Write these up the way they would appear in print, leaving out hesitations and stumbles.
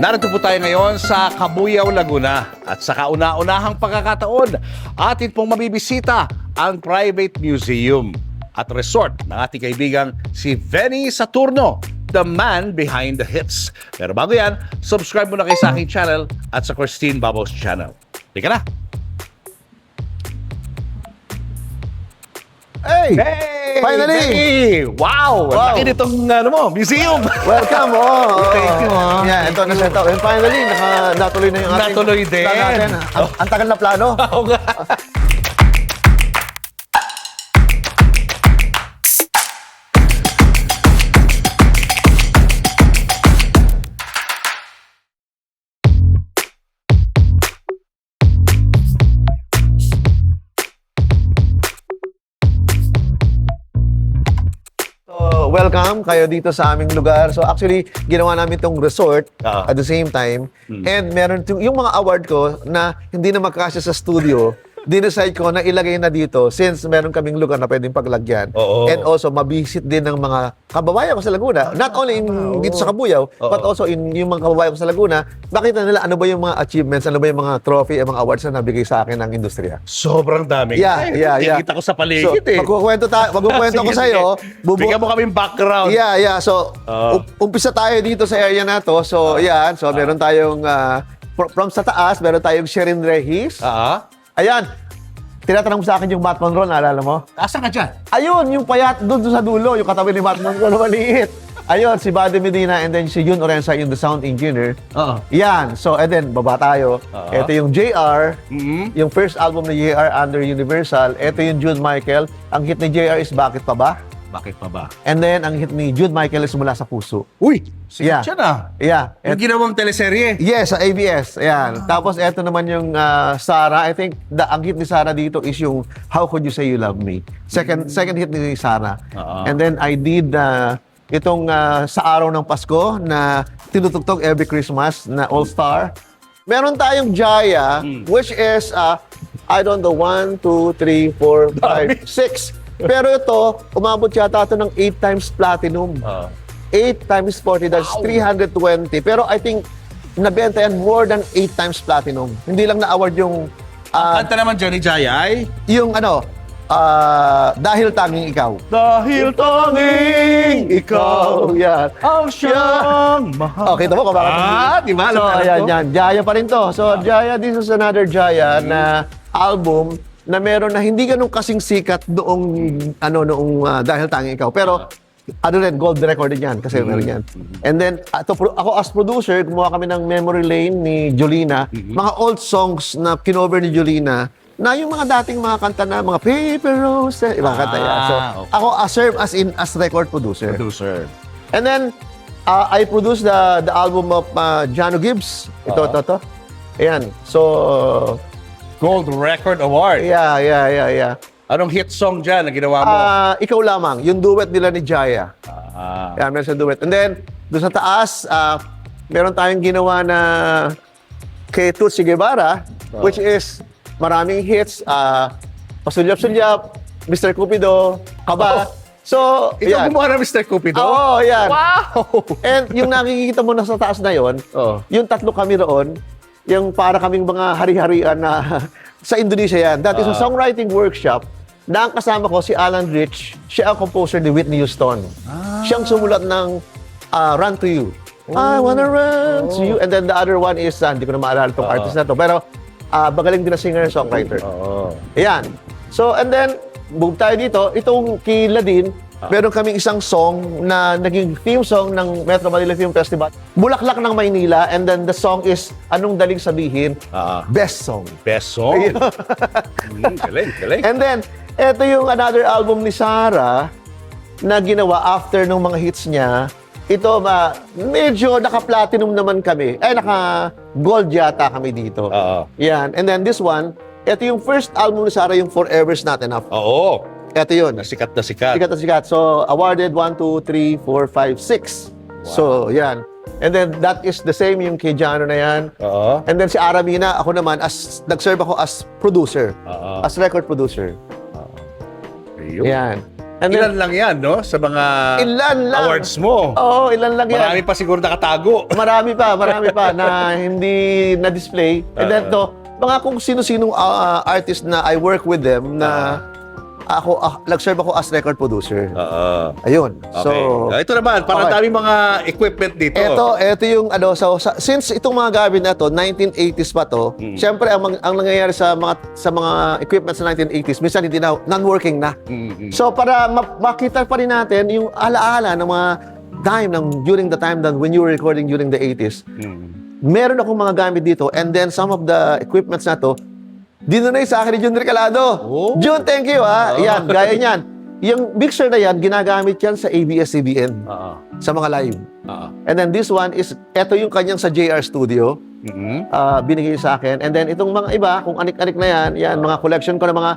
Narito po tayo ngayon sa Cabuyao, Laguna. At sa kauna-unahang pagkakataon, atin pong mabibisita ang private museum at resort ng ating kaibigang si Venny Saturno, the man behind the hits. Pero bago yan, subscribe muna kayo sa aking channel at sa Christine Babos channel. Tika na! Hey! Hey! Finally! Hey! Wow! Wow. Laki nitong museum! Welcome! Thank you, Yeah, ito na set up. And finally, natuloy na yung ating Natuloy din. plan natin. Ang tagal na plano. Oo nga. So, welcome kayo dito sa aming lugar. So actually, ginawa namin itong resort Ah. at the same time. And meron yung mga award ko na hindi na magkasya sa studio, dinecide ko na ilagay na dito since meron kaming lugar na pwedeng paglagyan. Oo. And also, mabisit din ng mga kababayan ko sa Laguna. Not only dito sa Cabuyao, but also in yung mga kababayan ko sa Laguna, makita nila ano ba yung mga achievements, ano ba yung mga trophy, mga awards na nabigay sa akin ng industriya. Sobrang dami. Yeah. Kita ko sa paligid eh. Magkukwento ko Sige, sa iyo. sige. Bigyan mo kaming background. Yeah. So, umpisa tayo dito sa area na to. So, yan. So, meron tayong, from sa taas, meron tayong Sherin Rehis. Ayan. Tinatanong mo sa akin yung Matt Monroe, naalala mo? Asan ka dyan? Ayun, yung payat doon sa dulo, yung katabi ni Matt Monroe na maliit. Ayun, si Buddy Medina and then si Jun Orensa, yung the sound engineer. Oo. Yan. So, and then, baba tayo. Ito yung JR, yung first album ni JR under Universal. Ito yung Jude Michael. Ang hit ni JR is Bakit Pa Ba? Bakit pa ba? And then, ang hit ni Jude Michael is Mula Sa Puso. Uy! Yeah. Sikat siya na. Yeah. Yung ginawang teleserye. Yes, sa ABS. Ayan. Tapos, eto naman yung Sarah. I think, ang hit ni Sarah dito is yung How Could You Say You Love Me? Second hit ni Sarah. And then, I did itong Sa Araw ng Pasko na tinutugtog every Christmas na All-Star. Meron tayong Jaya, which is, I don't know, 1, 2, 3, 4, 5, 6. Pero ito, umabot yata ito ng 8 times platinum. 8 times 40, that's 320. Pero I think, nabenta yan more than 8 times platinum. Hindi lang na-award yung, Kanta naman Johnny Jaya ay... yung Dahil Tanging Ikaw. Dahil tanging ikaw Yan. ang siyang mahal. Kita mo kung bakit. Di ba? So, ayan, yan. Jaya pa rin to. So, Jaya, this is another Jaya na album na meron na hindi ganun kasing sikat noong Dahil Tanging Ikaw. Pero, rin, gold record din yan kasi meron yan. And then, ako as producer, gumawa kami ng Memory Lane ni Jolina. Mga old songs na kinover ni Jolina na yung mga dating mga kanta na mga Paper Rose, ibang kanta yan. So, Okay. ako serve as record producer. Producer. And then, I produced the album of Jano Gibbs. Ito. Ayan. So, Gold Record Award. yeah. Anong hit song dyan na ginawa mo? Ikaw Lamang, yung duet nila ni Jaya. Ah. Yan, meron sa duet. And then, doon sa taas, meron tayong ginawa na kay Tutsi Guevara, which is maraming hits, Pasulyap-Sulyap, Mr. Cupido, Kaba. So, Ikaw yan. gumawa ng Mr. Cupido? Oo, yan. Wow! And yung nakikita mo na sa taas na yon, yung tatlo kami roon, yung para kaming mga hari-harian na sa Indonesia yan. That is a songwriting workshop na ang kasama ko si Alan Rich. Siya ang composer ni Whitney Houston. Siyang sumulat ng Run to You. I wanna run to you. And then the other one is, hindi ko na maalala itong artist na to, pero magaling din na singer-songwriter. Ayan. So, and then, move tayo dito. Itong kay Ladin, meron kaming isang song na naging theme song ng Metro Manila Film Festival. Bulaklak ng Maynila, and then the song is Anong Daling Sabihin? Best Song. Best song? Galing. And then, eto yung another album ni Sarah na ginawa after nung mga hits niya. Ito, medyo naka-platinum naman kami. Naka-gold yata kami dito. Yan. And then this one, ito yung first album ni Sarah, yung Forever's Not Enough. Oo. Ito yun. Sikat na sikat. Sikat na sikat. So, awarded 1, 2, 3, 4, 5, 6. So, yan. And then, that is the same yung kay Jano na yan. And then si Aramina, ako naman, nag-serve ako as producer. As record producer. Ayun. Yan. And then- ilan lang yan, no? Sa mga Ilan lang. awards mo. Oo, ilan lang yan. Marami pa siguro nakatago. Marami pa na hindi na-display. And then to, mga kung sino-sinong artist na I work with them na ako, nag-serve ako as record producer. Oo. Ayun. Okay. So, Ito naman, parang okay. daming mga equipment dito. ito yung ano, since itong mga gamit na to, 1980s pa to, syempre ang nangyayari sa mga equipment sa 1980s, minsan hindi na non-working na. So para makita pa rin natin yung alaala ng mga during the time that when you were recording during the 80s. Meron akong mga gamit dito, and then some of the equipments na to dinonate sa akin ni Jun Recalado. Oh. Jun, thank you Yan, gaya niyan. Yung mixer na yan, ginagamit yan sa ABS-CBN. Sa mga live. And then this one is, eto yung kanyang sa JR Studio. Binigay sa akin. And then itong mga iba, kung anik-anik na yan, mga collection ko na mga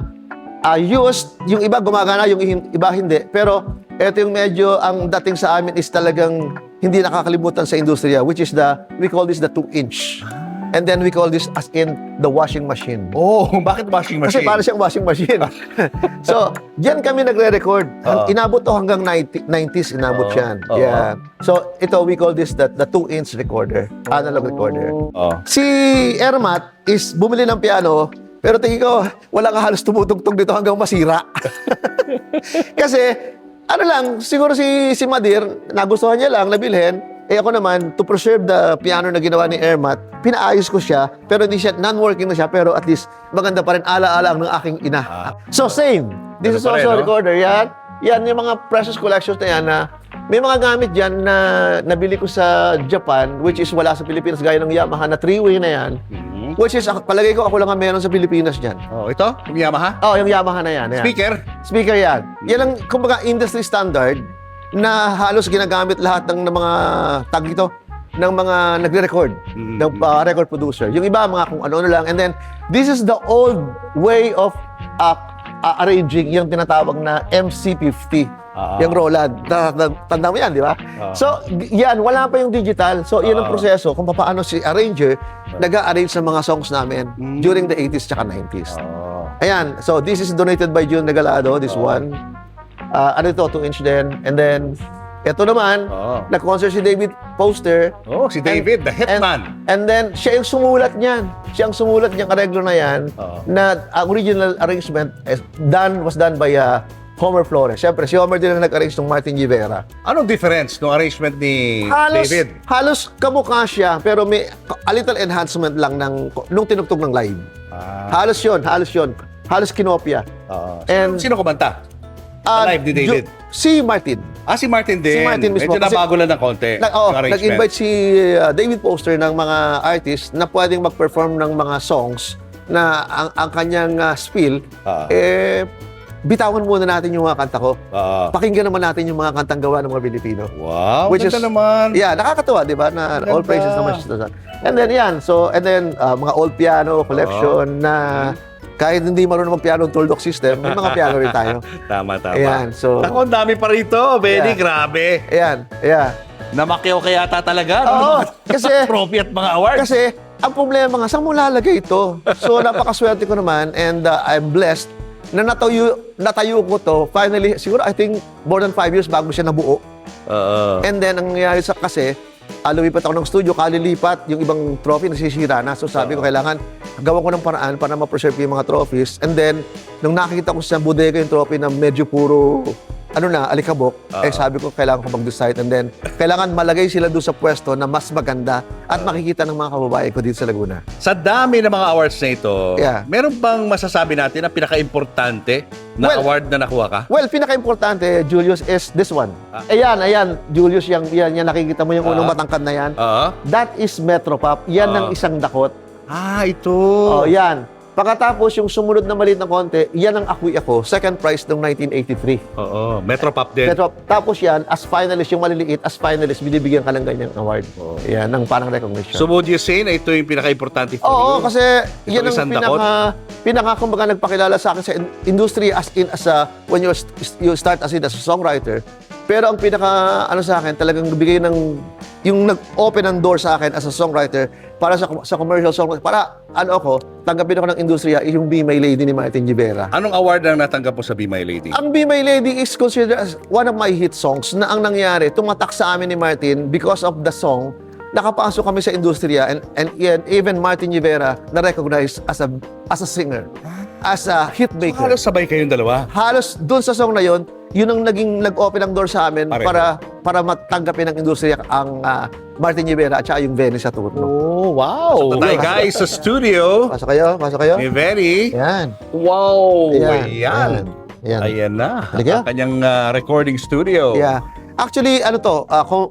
used. Yung iba gumagana, yung iba hindi. Pero eto yung medyo, ang dating sa amin is talagang hindi nakakalimutan sa industriya, which is we call this the 2-inch. And then we call this as in the washing machine. Oh, bakit washing Kasi machine? para siyang washing machine. So, diyan kami nagre-record. Inabot to hanggang 90s, inabot yan. Yeah. So, ito, we call this the 2-inch recorder, analog recorder. Si Ermat is bumili ng piano, pero tingin ko, wala nga halos tumutugtog dito hanggang masira. Kasi, ano lang, siguro si Madir, nagustuhan niya lang, nabilhin. Ako naman, to preserve the piano na ginawa ni Ermat, pinaayos ko siya, pero hindi siya, non-working na siya, pero at least maganda pa rin ala-ala ng aking ina. So same, this is Ganun pa rin, also a no? recorder. Yan yung mga precious collections na yan na may mga gamit dyan na nabili ko sa Japan, which is wala sa Pilipinas, gaya ng Yamaha na 3-way na yan. Which is, palagay ko, ako lang ang meron sa Pilipinas dyan. Oh, ito? Yung Yamaha? Yung Yamaha na yan. Speaker? Speaker yan. Yan ang, kumbaga, industry standard na halos ginagamit lahat ng mga tag ito ng mga nagre-record, ng record producer. Yung iba, mga kung ano-ano lang. And then, this is the old way of arranging yung tinatawag na MC50. Yung Roland. Tanda mo yan, di ba? So, yan, wala pa yung digital. So, yan ang proseso kung paano si arranger nag-a-arrange sa mga songs namin during the 80s tsaka 90s. Ayan. So, this is donated by Jun Regalado, this one. Ano ito, 2-inch din. And then, ito naman, na-concert si David Poster. Oh, si David, the hitman. And then, siya yung sumulat niyan. Siya ang sumulat niyang areglo na yan, na ang original arrangement was done by Homer Flores. Siyempre, si Homer din ang nag-arrange ng Martin Rivera. Anong difference ng arrangement ni David? Halos kamukha siya, pero may a little enhancement lang nung tinugtog ng live. Halos yun. Halos kinopya. And Sino kumanta? Live ni David? Si Martin. Si Martin din. Si Martin mismo. Medyo nabago lang ng konti. Nag-invite si David Poster ng mga artists na pwedeng mag-perform ng mga songs na ang kanyang spiel, bitawan muna natin yung mga kanta ko. Pakinggan naman natin yung mga kantang gawa ng mga Pilipino. Wow, Which ganda is, naman. Yeah, nakakatuwa, di ba? Na all praises naman siya. And then, mga old piano collection na kahit hindi marunong mag-piano ng Toldok system, may mga piano rin tayo. Tama. Ayan, so... Ako, ang dami pa rito, Benny, grabe. Ayan, yeah. Namakyaw kaya talaga. Oo, kasi... Trophy at mga awards. Kasi, ang problema nga, saan mo lalagay ito? So, napakaswerte ko naman and I'm blessed na natayo ko to. Finally, siguro I think more than 5 years bago siya nabuo. And then, ang nangyayari kasi, lumipat ako ng studio, kalilipat, yung ibang trophy nasisira na. So sabi ko, kailangan gawa ko ng paraan para ma-preserve yung mga trophies. And then, nung nakikita ko sa bodega yung trophy na medyo puro, alikabok, sabi ko, kailangan ko mag-decide. And then, kailangan malagay sila doon sa pwesto na mas maganda at makikita ng mga kababae ko dito sa Laguna. Sa dami ng mga awards na ito, Yeah. meron bang masasabi natin na pinaka-importante na award na nakuha ka? Well, pinaka-importante, Julius, is this one. Ayan, Julius, yan nakikita mo yung unang matangkad na yan. That is Metropop. Yan ang isang dakot. Ito. Yan. Pagkatapos, yung sumunod na maliit na konti, yan ang Ako'y Ako, second prize ng 1983. Metropop din. Tapos yan, as finalist, yung maliliit, as finalist, binibigyan ka ng ganyang award. Yan, ng parang recognition. So would you say na ito yung pinaka-importante for you? Oo, kasi yan ang isang dakot? kumbaga nagpakilala sa akin sa industry when you start as a songwriter, Pero ang pinaka, ano sa akin, talagang bigay ng, yung nag-open ng door sa akin as a songwriter para sa commercial song, para, ano ako, tanggapin ako ng industriya, yung Be My Lady ni Martin Rivera. Anong award ang natanggap mo sa Be My Lady? Ang Be My Lady is considered as one of my hit songs na ang nangyari, tumatak sa amin ni Martin because of the song, nakapasok kami sa industriya and even Martin Rivera na-recognize as a singer, as a hitmaker. Halos sabay kayong dalawa. Halos doon sa song na yon, yun ang naging nag-open ng door sa amin Pareho. para matanggapin ng industriya ang Martin Rivera at saka yung Benny Saturno. Oh, wow. Tayo guys sa studio Pasok kayo, pasok kayo. ni Benny. Yan. Wow. Ayan. Ayan. Ayan. Ayan na. Halika. Ang kanyang recording studio. Yeah. Actually, ano to,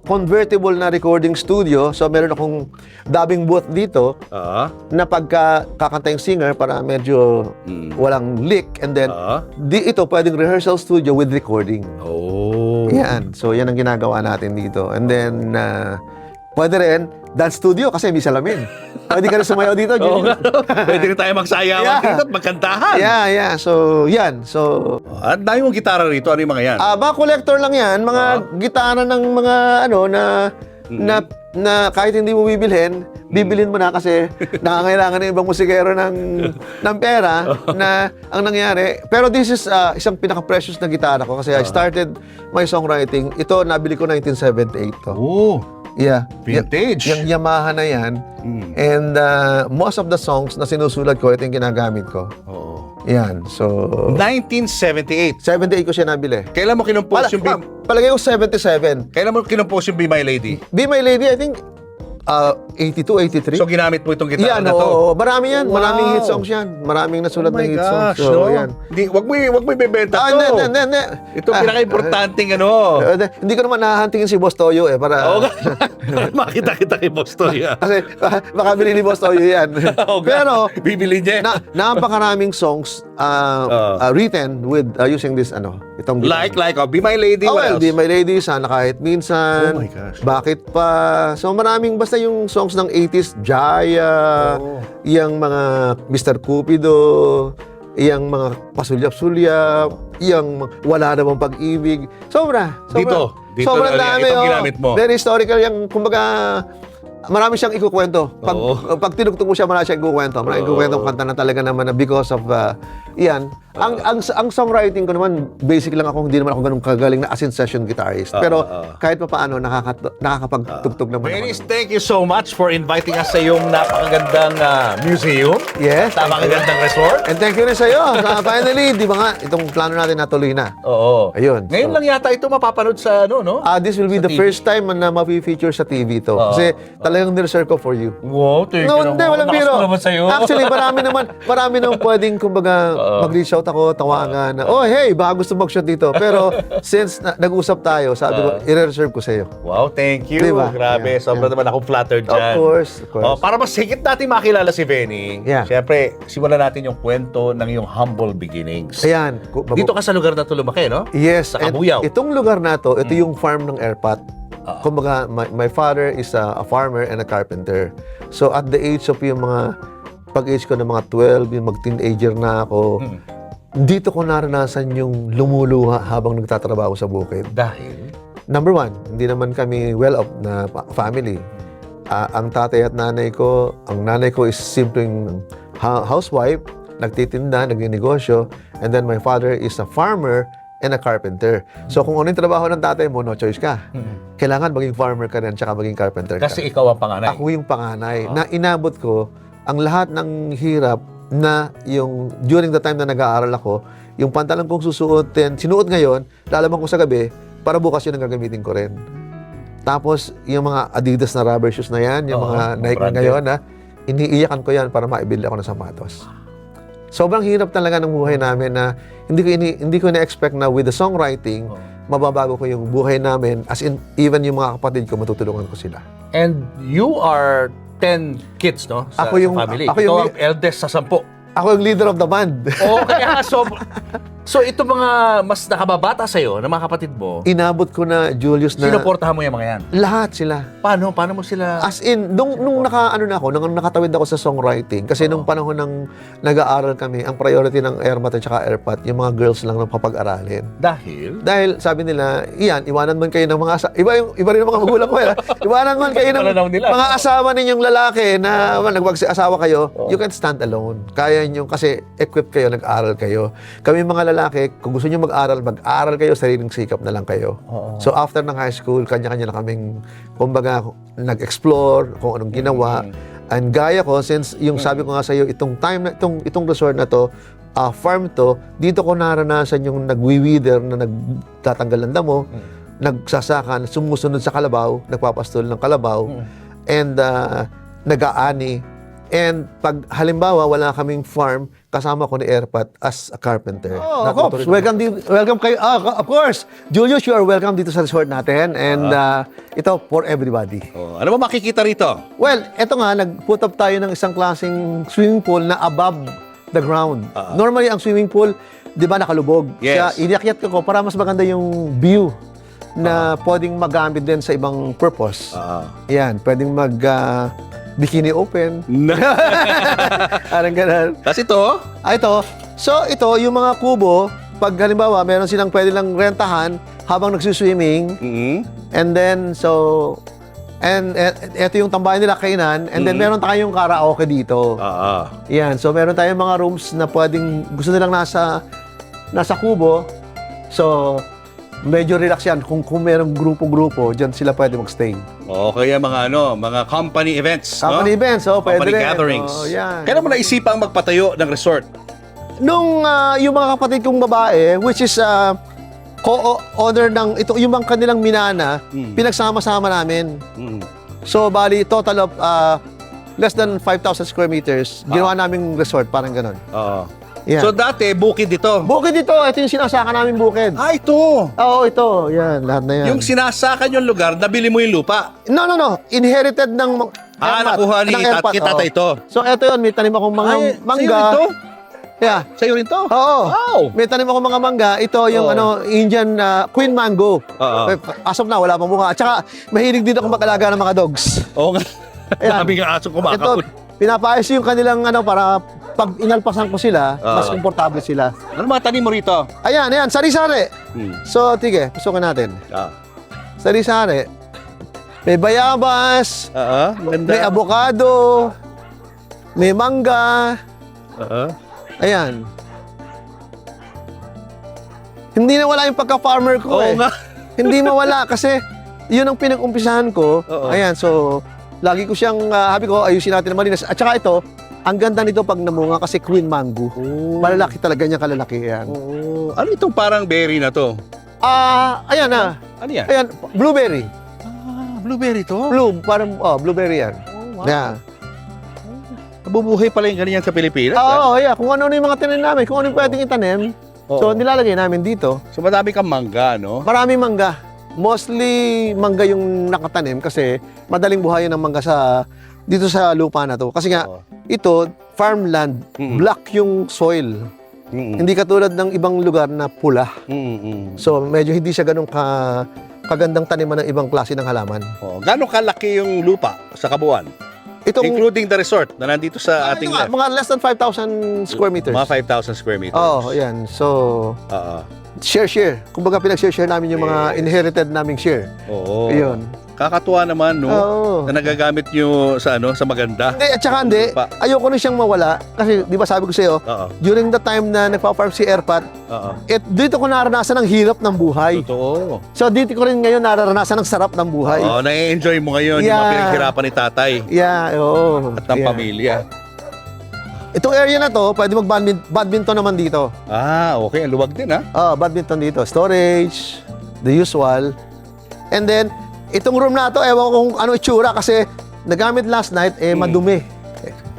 convertible na recording studio. So, meron akong dubbing booth dito Ah. na pagka kakanta yung singer para medyo walang lick. And then, ito pwedeng rehearsal studio with recording. Oh. Yan. So, yan ang ginagawa natin dito. And then, pwede rin, dance studio kasi may salamin. Pwede ka rin sumayaw dito, Oo Junior. nga. Pwede rin tayo magsayawan Yeah. dito at magkantahan. Yeah. So, yan. So, At dahil mong gitara rito, ano yung mga yan? mga collector lang yan. Mga gitara ng mga, ano, na kahit hindi mo bibilhin, bibilhin mo na kasi nakangailangan ng ibang musikero ng pera na ang nangyari. Pero this is isang pinaka-precious na gitara ko kasi I started my songwriting. Ito, nabili ko 1978 to. Oh. Yeah. Vintage. Yung Yamaha na yan. And most of the songs na sinusulat ko, ito yung ginagamit ko. Oo. Yan. So, 1978. 78 ko siya nabili. Kailan mo kinumpose yung Palagay ko 77. Kailan mo kinumpose yung Be My Lady? Be My Lady, I think 82, 83. So ginamit mo itong gitara yan, na to? oo. Marami yan. Wow. Maraming hit songs yan. Maraming nasulat na hit songs. So, no? yan. Wag mo ibebenta to. Hindi. Ito pinaka-importanting ano. Hindi ko naman nahahantingin si Boss Toyo para... Oo nga. Makita kita kay Boss Toya. Kasi baka bilhin ni Boss Toyo yan. Oo nga. Pero, bibili niya. napakaraming songs written with using this itong Like, Be My Lady, what well, else? Be My Lady, Sana Kahit Minsan, Oh my gosh. Bakit Pa. So maraming basta yung songs ng 80s, Jaya, yung mga Mr. Cupido, yung mga Pasulyap-sulyap, yung Wala Namang Pag-ibig. Sobra. Dito Sobrang na- dami. itong ginamit mo. Very historical yung, kumbaga, marami siyang ikukwento. Pag tinugtog mo siya, marami siyang ikukwento. Marami ikukwento kanta na talaga naman na because of, yan. Ang songwriting ko naman, basic lang ako, hindi naman ako ganun kagaling na as in session guitarist. Pero kahit pa paano, nakakapagtugtog naman Benny, ako. thank you so much for inviting us sa iyong napakagandang museum. Yes. Napakagandang resort. And thank you rin sa'yo. Finally, di ba nga, itong plano natin natuloy na. Oo. Ayun. Ngayon lang yata ito mapapanood sa no? This will be the TV. first time na ma-feature sa TV to. Kasi talagang nireserve ko for you. Wow, thank you No, hindi, walang biro. naman sa'yo. Actually, marami naman pwedeng, kumbaga, mag-reach out ako, tawagan na, oh, hey, baka gusto mag-shot dito. Pero, since nag-usap tayo, sabi ko, i-reserve ko sa'yo. Wow, thank you. Diba? Grabe, Yeah, sobrang naman akong flattered Of dyan. course. Para mas higit natin makilala si Benny, Yeah. syempre, simulan natin yung kwento ng iyong humble beginnings. Ayan. Dito ka sa lugar na to lumaki, no? Yes. Sa and Kabuyaw. itong lugar na to, ito yung farm ng Airpat. Kumbaga, my father is a farmer and a carpenter. So, at the age of yung mga, pag-age ko ng mga 12, yung mag-teenager na ako, dito ko naranasan yung lumuluha habang nagtatrabaho sa bukid. Dahil? Number one, hindi naman kami well-off na family. Ang tatay at nanay ko, ang nanay ko is simpleng housewife, nagtitinda, nagninegosyo, and then my father is a farmer and a carpenter. So kung ano yung trabaho ng tatay mo, no choice ka. Kailangan maging farmer ka rin, tsaka maging carpenter ka. Kasi ikaw ang panganay. Ako yung panganay. Na inabot ko ang lahat ng hirap na yung during the time na nag-aaral ako, yung pantalon kong susuotin, sinuot ngayon, lalaman ko sa gabi, para bukas yun ang gagamitin ko rin. Tapos, yung mga Adidas na rubber shoes na yan, yung mga Nike na ngayon, iniiyakan ko yan para maibili ako ng sapatos. Sobrang hirap talaga ng buhay namin na hindi ko na-expect na with the songwriting, mababago ko yung buhay namin. As in, even yung mga kapatid ko, matutulungan ko sila. And you are 10 kids, no? Sa, Ako yung- sa family. ako Ikaw yung- ang eldest sa 10. Ako yung leader of the band. Oo, kaya So, ito mga mas nakababata sa'yo, na mga kapatid mo, Inabot ko na, Julius, na sinuportahan mo yung mga yan. lahat sila. Paano? Paano mo sila... As in, nung nakatawid ako sa songwriting, kasi nung panahon ng nag-aaral kami, ang priority ng Airmat at saka Airpat, yung mga girls lang ng papag-aralin. Dahil sabi nila, iyan, iwanan man kayo ng mga iba rin ang mga magulang ko. Iwanan man kayo ng Pananaw nila. mga asawa ninyong lalaki na nagwag-asawa kayo, you can stand alone. Kaya nyo, kasi equipped kayo, nag-aral kayo. Kami mga lalaki, kung gusto nyo mag-aral kayo, sariling sikap na lang kayo. So after ng high school, kanya-kanya na kaming, kumbaga, nag-explore kung anong ginawa. And gaya ko, since yung sabi ko nga sa'yo, itong resort na to, farm to, dito ko naranasan yung nagwi-weeder na nagtatanggal ng damo, nagsasaka, sumusunod sa kalabaw, nagpapastol ng kalabaw, and nag-aani. And pag halimbawa wala kaming farm, kasama ko ni Airpat as a carpenter. Cops, welcome kayo. Of course, Julius, you are welcome dito sa resort natin. And ito, for everybody. Ano ba makikita rito? Well, eto nga, nag-put up tayo ng isang klaseng swimming pool na above the ground. Normally, ang swimming pool, di ba, nakalubog. Yes. Kaya iniakyat ko para mas maganda yung view na pwedeng magamit din sa ibang purpose. Yan, pwedeng bikini open. Parang ganun. Tapos ito? Ito. So, ito, yung mga kubo, pag halimbawa, meron silang pwede lang rentahan habang nagsuswimming. And then, ito yung tambayan nila, kainan. And then, meron tayong karaoke dito. Yan. So, meron tayong mga rooms na pwedeng, gusto nilang nasa kubo. So, medyo relax yan. Kung merong grupo-grupo, dyan sila pwede magstay. Kaya mga company events. Company events, pwede company rin. gatherings. Yan. Kailan mo naisipang magpatayo ng resort? Nung yung mga kapatid kong babae, which is co-owner ng ito, yung mga kanilang minana, pinagsama-sama namin. So, bali, total of less than 5,000 square meters, ginawa naming resort, parang ganon. Yan. So, dati, bukid dito. Bukid ito, ito yung sinasaka namin bukid. Ito! Oo, ito. Yan, lahat na yan. Yung sinasakan yung lugar, nabili mo yung lupa. No. Inherited ng Airmat, nakuha ni ng Airpat, Kitata ito. So, ito yun, may tanim akong mga mangga. Sa'yo ito? Yeah. Sa'yo rin to? Oo. Wow! May tanim ako mga mangga. Ito yung Indian Queen Mango. As of na, wala pang bunga. At saka, mahilig din ako mag-alaga ng mga dogs. Oo nga. Dami nga aso kumakapon. Ito, pinapayos yung kanilang para pag inalpasan ko sila, mas komportable sila. Ano mga tanim mo rito? Ayan, sari-sari. So, tige, pasukin natin. Sari-sari. May bayabas, may avocado, may mangga. Ayan. Hindi na wala yung pagka-farmer ko nga. Hindi mawala kasi yun ang pinag-umpisahan ko. Ayan, so lagi ko siyang, habi ko, ayusin natin na malinis. At saka ito, ang ganda nito pag namunga kasi Queen Mango. Malalaki talaga niya, kalalaki yan. Ano itong parang berry na to? Ayan na. Ano yan? Ayan, blueberry. Blueberry to? Parang, blueberry yan. Wow. Yeah. Nabubuhay pala yung ganyan sa Pilipinas. Yeah. Kung ano yung mga tanim namin, kung ano yung pwedeng itanim, so nilalagay namin dito. So madami kang mangga, no? Maraming mangga. Mostly mangga yung nakatanim kasi madaling buhayin ng mangga dito sa lupa na to. Kasi nga, ito, farmland, black yung soil. Hindi katulad ng ibang lugar na pula. So, medyo hindi siya ganun kagandang taniman ng ibang klase ng halaman. Gano'ng kalaki yung lupa sa Kabuuan? Including the resort na nandito sa ating left. Mga less than 5,000 square meters. Mga 5,000 square meters. Yan. So, share. Kumbaga, pinag-share namin yung mga inherited naming share. Ayun. Kakatuwa naman, no? Na nagagamit nyo sa maganda. Hindi, at saka hindi. Ayoko na siyang mawala. Kasi, di ba sabi ko sa'yo, during the time na nagpa-farm si Airpat, dito ko naranasan ang hirap ng buhay. Totoo. So, dito ko rin ngayon naranasan ang sarap ng buhay. Na-enjoy mo ngayon yung mga pinaghirapan ni tatay. At ng pamilya. Itong area na to, pwede mag-badminton naman dito. Okay. Ang luwag din, ha? Badminton dito. Storage, the usual. And then, itong room na to, ewan ko kung ano itsura kasi nagamit last night, madumi.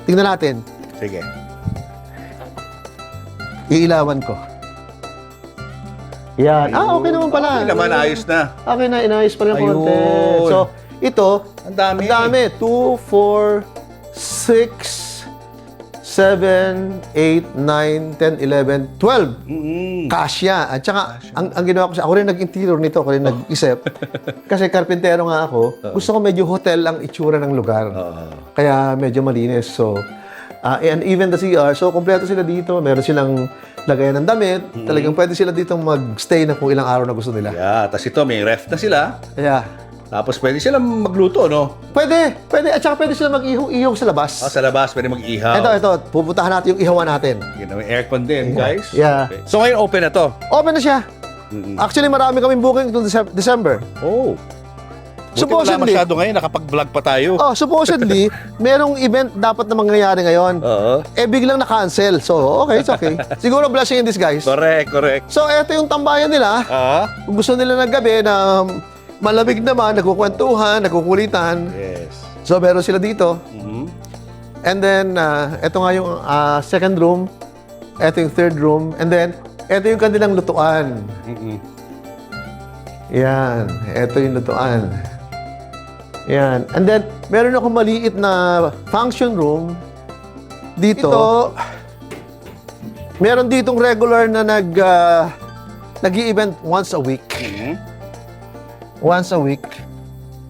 Tingnan natin. Sige. Iilawan ko. Yan. Okay naman pala. Okay naman, ayos na. Okay na, inayos pa rin konti. So, ito, ang dami. 2, 4, 6, 7, 8, 9, 10, 11, 12. Kasya. At saka, ang ginawa ko ako rin nag-interior nito, ako rin nag-isip. Kasi karpintero nga ako, gusto ko medyo hotel ang itsura ng lugar. Kaya medyo malinis. So, and even the CR, so kompleto sila dito. Meron silang lagayan ng damit. Talagang pwede sila dito mag-stay na kung ilang araw na gusto nila. Yeah, tas ito, may ref na sila. Yeah. Tapos pwede silang magluto, no? Pwede. At saka pwede sila mag-ihong sa labas. Sa labas, pwede mag-ihaw. Ito. Pupuntahan natin yung ihawan natin. Yun, may aircon din, guys. Yeah. Okay. So ngayon, open na to. Open na siya. Actually, marami kaming booking itong December. Oh. Buti wala Supposedly, masyado ngayon, nakapag-vlog pa tayo. supposedly, merong event dapat na mangyayari ngayon. Oo. Biglang na-cancel. So, okay, it's okay. Siguro blessing in disguise. Correct. So, eto yung tambayan nila. Kung gusto nila ng gabi na malamig naman, nagkukwentuhan, nagkukulitan. Yes. So, meron sila dito. Mhm. And then, eto nga yung second room. Eto yung third room. And then, eto yung kanilang lutuan. Yan. Eto yung lutuan. Yan. And then, meron akong maliit na function room dito. Meron ditong regular na nag-i-event once a week. Once a week.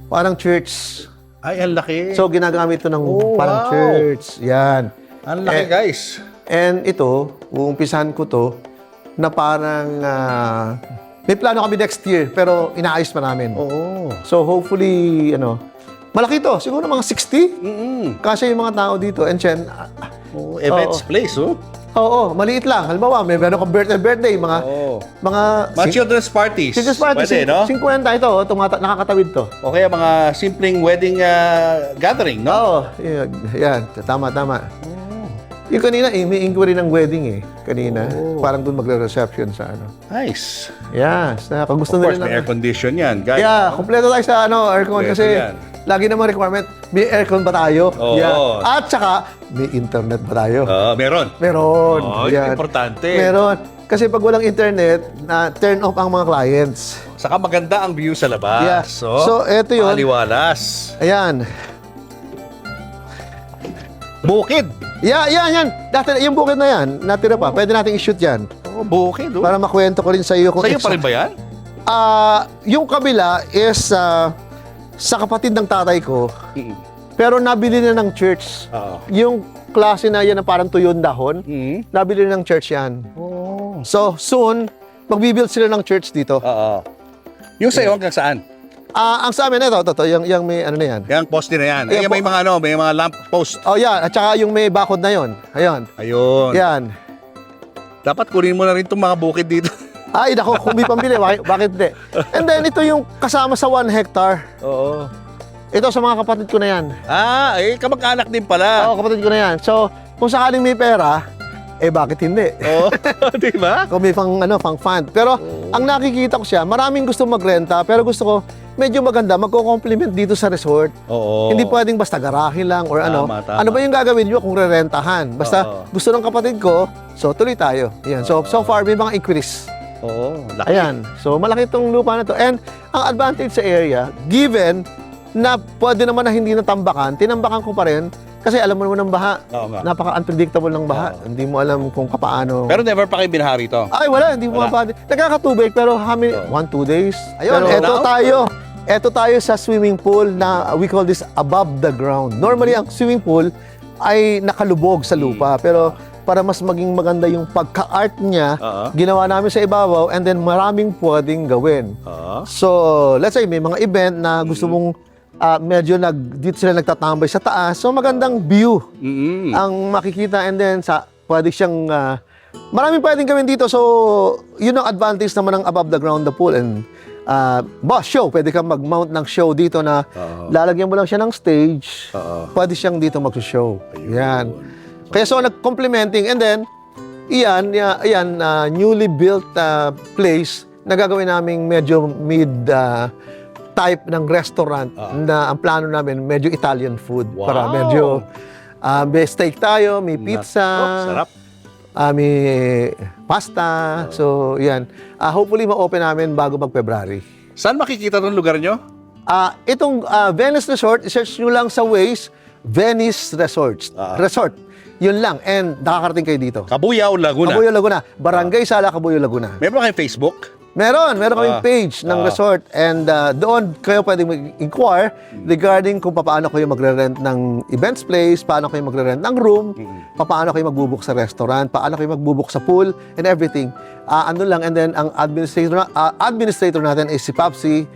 Parang church. Ay, ang laki. So, ginagamit ito ng Oh, parang wow. church. Yan. Ang laki, guys. And ito, uumpisahan ko to na parang may plano kami next year pero inaayos pa namin. Oo. So hopefully, malaki to. Siguro mga 60. Kasi yung mga tao dito. And then, Events place, oh. oo, maliit lang. Halimbawa, may meron kang birthday, mga Mga children's parties. children's party, Pwede, no? 50 ito, nakakatawid to. O kaya mga simpleng wedding gathering, no? Oo, yan. Tama. Yung kanina, may inquiry ng wedding kanina. Parang doon magre-reception sa ano. Nice. Yes, kung gusto Of course, nila may air condition yan, guys. Yeah, kompleto tayo sa aircon Kompleto kasi yan. lagi naman requirement, may aircon ba tayo? Oo. Yeah. At saka, may internet ba tayo? Meron. Meron. Oh, Yan. importante. Meron. Kasi pag walang internet, turn off ang mga clients. Saka maganda ang view sa labas. Yeah. So, eto yun. Maliwalas. Ayan. Bukid. Yan. Dati, yung bukid na yan, natira pa. Pwede nating i-shoot yan. Oh, bukid, oh. Para makwento ko rin sa iyo. Sa'yo pa rin ba yan? Yung kabila is sa kapatid ng tatay ko. Pero nabili na ng church. Oo. Yung klase na yan na parang tuyon dahon, nabili na ng church yan. Oh. So, soon, magbibuild sila ng church dito. Oo. Yung sa'yo hanggang saan? Ang sa amin, ito, yung may ano na yan. Yung poste na yan. Ayan, May mga lamp post. Oh, yan. At saka yung may bakod na yon. Ayun. Ayun. Yan. Dapat kunin mo na rin itong mga bukid dito. Ay, nako, kung may pambili, bakit hindi? And then, ito yung kasama sa 1 hectare. Oo. Ito sa mga kapatid ko na yan. Kamag-anak din pala. Oo, kapatid ko na yan. So, kung sakaling may pera, bakit hindi? Oo. Di ba? Kung may pang fund. Pero, ang nakikita ko siya, maraming gusto magrenta, pero gusto ko, medyo maganda, magko-compliment dito sa resort. Oo. Hindi pwedeng basta garahe lang or Tama. Ano ba yung gagawin nyo kung rerentahan? Basta gusto ng kapatid ko, so tuloy tayo. Yan. So far, may mga inquiries. Oo. Laki. Ayan. So, malaki itong lupa na to. And, ang advantage sa area, given na pwede naman na hindi natambakan, tinambakan ko pa rin kasi alam mo naman ng baha. Oo nga. Napaka-unpredictable ng baha. Hindi mo alam kung paano. Pero never pa kayo binahari to. Ay, wala. Hindi mo Wala. mapapagod. Nagkakatubig, pero 1-2 days. Ayun, Pero eto now? tayo. Eto tayo sa swimming pool na we call this above the ground. Normally, ang swimming pool ay nakalubog sa lupa. Pero para mas maging maganda yung pagka-art niya, ginawa namin sa ibabaw and then maraming pwedeng gawin. So, let's say may mga event na gusto mong medyo dito sila nagtatambay sa taas. So, magandang view ang makikita and then pwede siyang maraming pwedeng gawin dito. So, yun ang advantage naman ng above the ground the pool and show. Pwede kang mag-mount ng show dito na lalagyan mo lang siya ng stage. Pwede siyang dito mag-show. Yan. Kaya so nag-complementing and then newly built place na gagawin naming medyo mid type ng restaurant na ang plano namin medyo Italian food. Wow. Para medyo may steak tayo, may pizza. Sarap. May pasta. So, yan. Hopefully, ma-open namin bago mag-February. Saan makikita tong lugar nyo? Itong Venice Resort, search nyo lang sa Waze, Venice Resort. Yun lang. And nakakarating kayo dito. Kabuyao, Laguna. Cabuyao, Laguna. Barangay Sala, Cabuyao, Laguna. Meron ba kayong Facebook? Meron kaming page ng resort and doon kayo pwedeng mag-inquire regarding kung paano kayo magre-rent ng events place, paano kayo magre-rent ng room, paano kayo magbubook sa restaurant, paano kayo magbubook sa pool and everything. Ano lang, and then ang administrator natin is si Papsi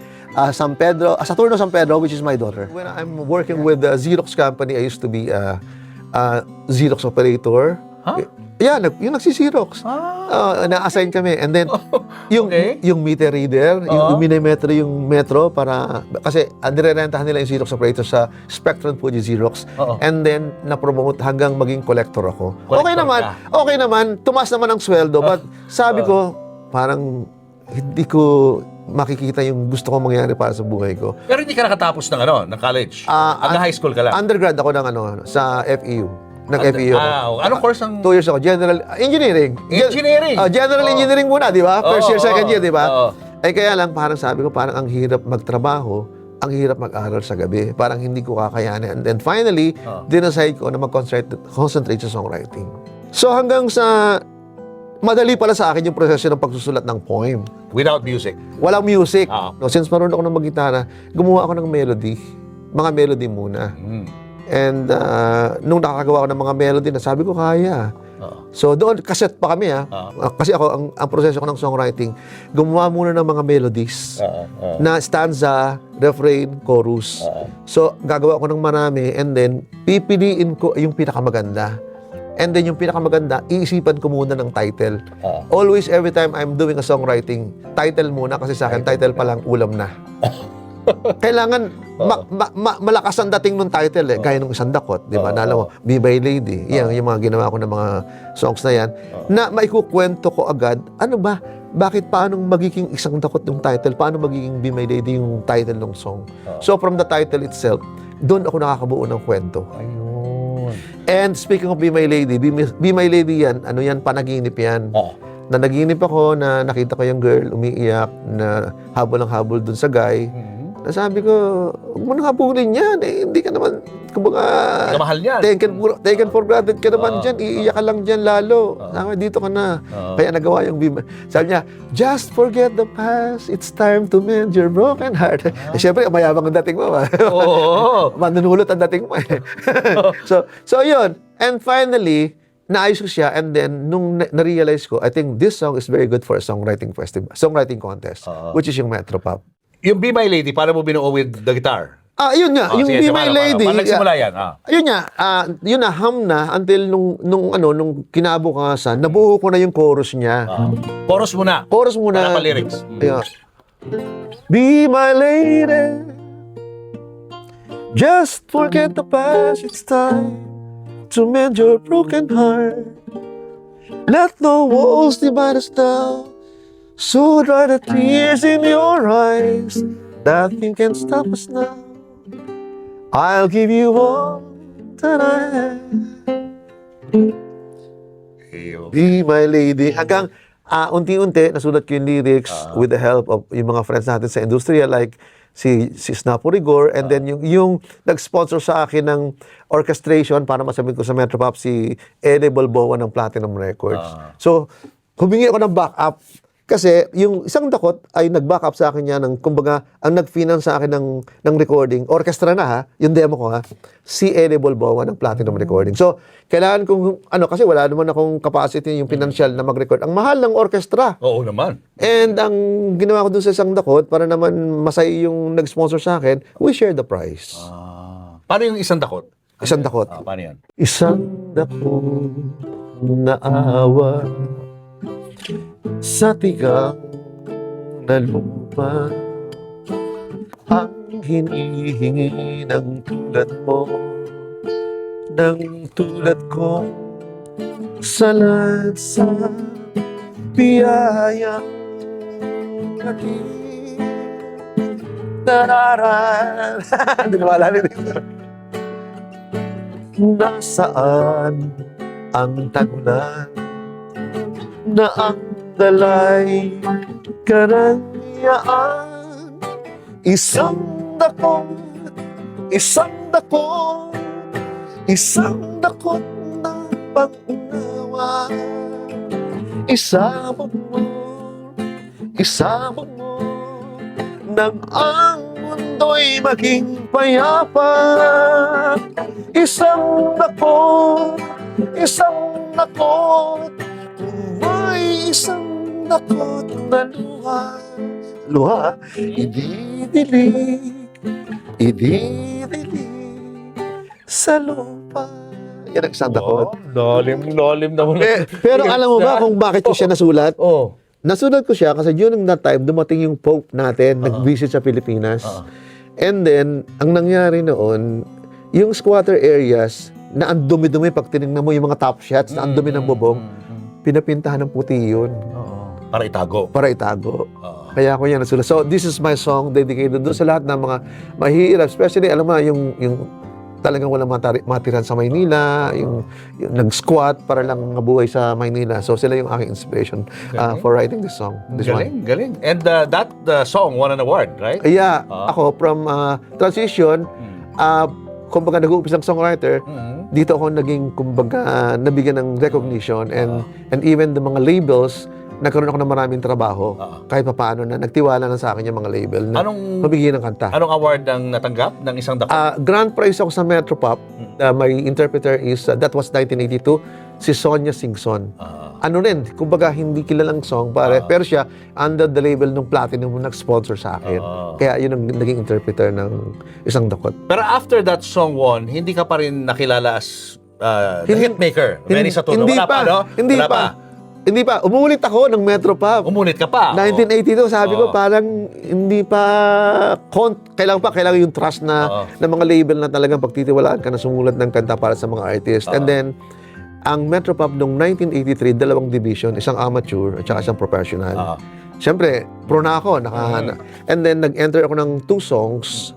San Pedro, Saturno San Pedro, which is my daughter. When I'm working with the Xerox company, I used to be a Xerox operator. Huh? Yeah, yung nagsi-Xerox. Na-assign kami. And then, yung meter reader, yung minimetro yung metro para, kasi nire-rentahan nila yung Xerox operator sa Spectrum Fuji Xerox. And then, na-promote hanggang maging collector ako. Okay naman, tumaas naman ang sweldo. But sabi ko, parang hindi ko makikita yung gusto kong mangyari para sa buhay ko. Pero hindi ka nakatapos ng college? Hanggang high school ka lang? Undergrad ako ng sa FEU. Nag-FEU ako. Anong course ang... 2 years ako. General Engineering. Engineering? General Engineering muna, di ba? First year, second year, di ba? Oo. Ay kaya lang, parang sabi ko, parang ang hirap magtrabaho, ang hirap mag-aral sa gabi. Parang hindi ko kakayanin. And then finally, dinaside ko na mag-concentrate sa songwriting. So hanggang sa... Madali pala sa akin yung proseso ng pagsusulat ng poem. Without music? Walang music. Oo. No, since marunong ako ng mag-gitara, gumawa ako ng melody. Mga melody muna. And nung nakagawa ko ng mga melody, nasabi ko kaya. So doon, cassette pa kami kasi ako, ang proseso ko ng songwriting, gumawa muna ng mga melodies na stanza, refrain, chorus. So gagawa ko ng marami and then pipiliin ko yung pinakamaganda. And then yung pinakamaganda, iisipan ko muna ng title. Always, every time I'm doing a songwriting, title muna kasi sa akin, title pa lang, ulam na. Kailangan malakas ang dating ng title gaya ng Isang Dakot, di ba? Nala mo, Be My Lady. Yan, yung mga ginawa ko ng mga songs na yan, na maikukwento ko agad, ano ba? Bakit paano magiging Isang Dakot yung title? Paano magiging Be My Lady yung title ng song? So from the title itself, doon ako nakakabuo ng kwento. And speaking of Be My Lady, Be My Lady yan, ano yan, panaginip yan. Nanaginip ako na nakita ko yung girl umiiyak na habol ng habol dun sa guy. Nasabi ko, huwag mo nang habulin yan. Hindi ka naman, kumbaga, Kamahal yan. taken for granted ka naman dyan. Iiyak ka lang dyan lalo. Sabi, dito ka na. Kaya nagawa yung sabi niya, just forget the past. It's time to mend your broken heart. Siyempre, mayabang ang dating mo. Manunulot ang dating mo. So yun. And finally, naayos ko siya, and then, nung na-realize ko, I think this song is very good for a songwriting festival, songwriting contest, which is yung Metropop. Yung Be My Lady, paano mo binuo with the guitar? Yun nga, yung sige, Be My Lady. Paano nagsimula yan? Yun nga, yun na, ham na, until nung kinabukasan, nabuo ko na yung chorus niya. Chorus muna. Chorus muna. Wala pa lyrics. Yeah. Be my lady, just forget the past, it's time to mend your broken heart. Let no walls divide us now. So dry the tears in your eyes. Nothing can stop us now. I'll give you all that I have. Be my lady. Hanggang unti-unti, nasulat ko yung lyrics with the help of yung mga friends natin sa industriya like si Snapo Rigor, and then yung nag-sponsor sa akin ng orchestration para masabi ko sa Metropop si Ede Balboa ng Platinum Records. So, humingi ako ng backup kasi yung Isang Dakot ay nag-backup sa akin niya ng, kumbaga, ang nag-finance sa akin ng recording, orchestra na yung demo ko si Ede Balboa ng Platinum Recording. So, kailangan kong, kasi wala naman akong capacity yung financial na mag-record. Ang mahal ng orchestra. Oo naman. And ang ginawa ko dun sa Isang Dakot, para naman masaya yung nag-sponsor sa akin, we share the price. Paano yung Isang Dakot? Isang Dakot. Paano yan? Isang dakot na awa sa tigang na lupa, ang hinihingi ng tulad mo, ng tulad ko, salat sa biyayang aking nararan. Hindi na maalala dito. Nasaan ang tagulan na ang dalay karangyaan? Isang dakot, isang dakot, isang dakot na pag-unawa. Isama mo nang ang mundo'y maging payapa. Isang nakot, may isang nakot na luha, ididilig sa lupa. Yan ang isang nakot. Lalim naman. Pero alam mo ba kung bakit ko siya nasulat? Oh. Nasulat ko siya kasi during that time, dumating yung Pope natin, nag-visit sa Pilipinas. And then, ang nangyari noon, yung squatter areas, na ang dumi-dumi pag tinignan mo yung mga top shots, na ang dumi ng bubong, pinapintahan ng puti yun. Para itago. Para itago. Kaya ako yan nasulat. So, this is my song dedicated doon sa lahat ng mga mahihirap. Especially, alam mo, yung talagang walang matiran sa Maynila, yung nag-squat para lang mabuhay sa Maynila. So, sila yung aking inspiration for writing this song. This one. Galing. And that song won an award, right? Yeah, ako from transition, kumbaga nag-uumpis ng songwriter, dito ako naging kumbaga nabigyan ng recognition and even the mga labels, nagkaroon ako ng maraming trabaho kahit papaano na nagtiwala na sa akin yung mga label na mabigyan ng kanta. Anong award ang natanggap ng isang dakot? Grand prize ako sa Metropop. My interpreter is, that was 1982, si Sonia Singson. Ano rin, kumbaga hindi kilalang song, pero siya, under the label ng Platinum, nag-sponsor sa akin. Kaya yun ang naging interpreter ng isang dakot. Pero after that song won, hindi ka pa rin nakilala as the hitmaker. Very sa tono. Wala pa, no? Hindi pa. Hindi pa. Umulit ako ng Metropop. Umunit ka pa. 1982, sabi ko parang hindi pa kailangan yung trust na ng mga label na talagang pagtitiwalaan ka na sumulat ng kanta para sa mga artist. And then ang Metropop noong 1983, dalawang division, isang amateur at saka isang professional. Siyempre, pro na ako. And then nag-enter ako ng 2 songs.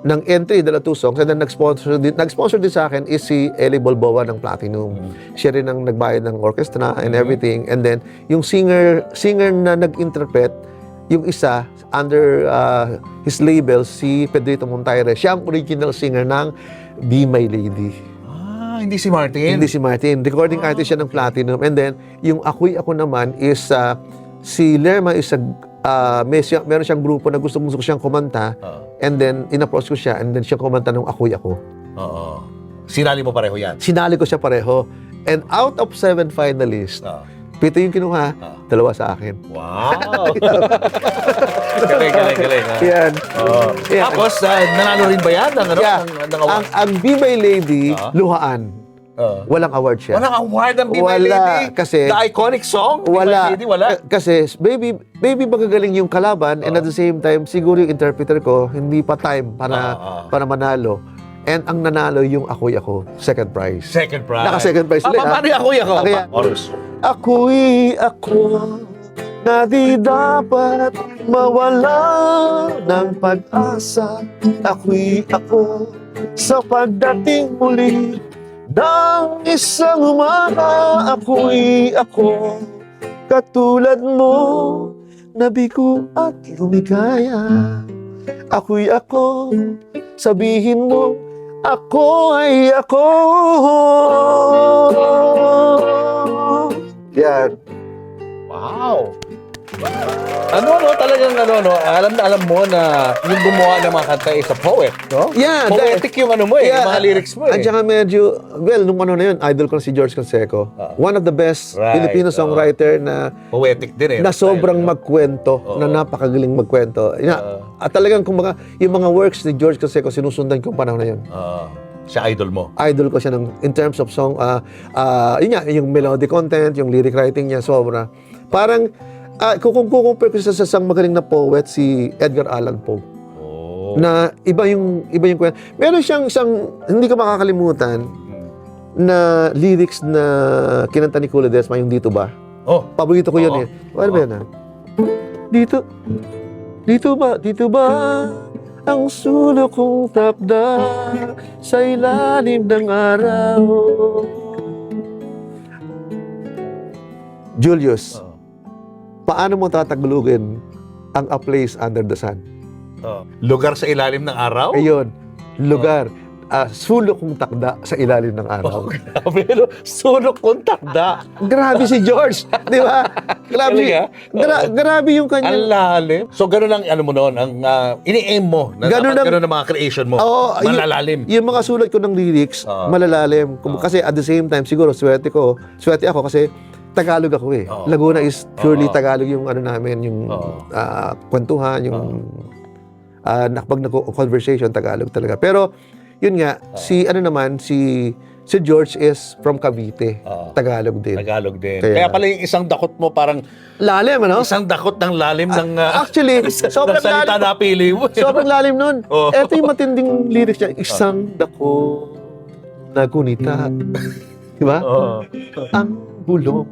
Ng entry, 2 songs, and then nag-sponsor din sa akin is si Eli Bolboa ng Platinum. Siya rin ang nagbayad ng orchestra and everything. And then, yung singer na nag-interpret, yung isa, under his label, si Pedrito Montaire. Siya ang original singer ng Be My Lady. Hindi si Martin? Hindi si Martin. Recording artist siya ng Platinum. And then, yung Ako'y Ako naman is, si Lerma is meron siyang grupo na gusto siyang kumanta. And then, in-approach ko siya, and then siya kumanta ng Ako'y Ako. Sinali mo pareho yan? Sinali ko siya pareho. And out of 7 finalists, 7 yung kinuha, 2 sa akin. Wow! galing. Yan. Yan. Tapos, nanalo rin ba yan? Ng award? Ang Be My Lady, luhaan. Walang award siya. Walang award ang Be My Lady? Kasi the iconic song? Be My Lady, wala? Kasi, baby magagaling yung kalaban, and at the same time, siguro yung interpreter ko, hindi pa time para manalo. And ang nanalo yung Ako'y Ako, second prize. Second prize. Naka-second prize ulit. Paano yung Ako'y Ako? Ako'y ako na di dapat mawala ng pag-asa. Ako'y ako sa pagdating muli ng isang umaga. Ako'y ako katulad mo, nabigo at lumigaya. Ako'y ako, sabihin mo, ako ay ako. Yan. Wow! Alam mo na yung gumawa ng mga kanta is a poet, no? Yeah. Poetic yung yung mga lyrics mo At saka medyo, nung na yun, idol ko na si George Canseco. One of the best Filipino songwriter na poetic din na sobrang magkwento, na napakagaling magkwento. At talagang kumbaga, yung mga works ni George Canseco, sinusundan ko panahon na yun. Siya idol mo? Idol ko siya in terms of song, yun nga, yung melody content, yung lyric writing niya, sobra. Parang, kung compare ko sa isang magaling na poet, si Edgar Allan Poe. Na iba yung kwento. Meron siyang isang, hindi ko makakalimutan, na lyrics na kinanta ni Kula Desma, yung Dito Ba? Paborito ko yun eh. Ano ba yun? Dito ba ang sulok kong tapda sa ilalim ng araw? Julius, paano mo tatagalugin ang A Place Under the Sun? Lugar sa ilalim ng araw? Ayun, lugar. sulok kong takda sa ilalim ng araw. Pero sulok kong takda. Grabe si George, di ba? Grabe, Galing, grabe yung Ang kanyang... lalim. So, ganun ang ano mo noon, ang ini-aim mo. Na Ganun dapat ang- ganun ang mga creation mo. Oo, Malalalim. Yung mga sulat ko ng lyrics, malalalim. Kasi at the same time, siguro, swerte ako kasi Tagalog ako eh. Laguna is purely Tagalog yung ano namin, yung kwentuhan, yung pag nag-conversation, Tagalog talaga. Pero, yun nga, si George is from Cavite. Tagalog din. Tagalog din. Kaya- Kaya pala yung isang dakot mo parang Lalim, ano? isang dakot ng lalim ng Actually, sobrang ng salita lalim. na pili mo. Sobrang lalim nun. Oo. Ito yung matinding lyrics niya. Isang dako na gunita. Di ba? Ang bulong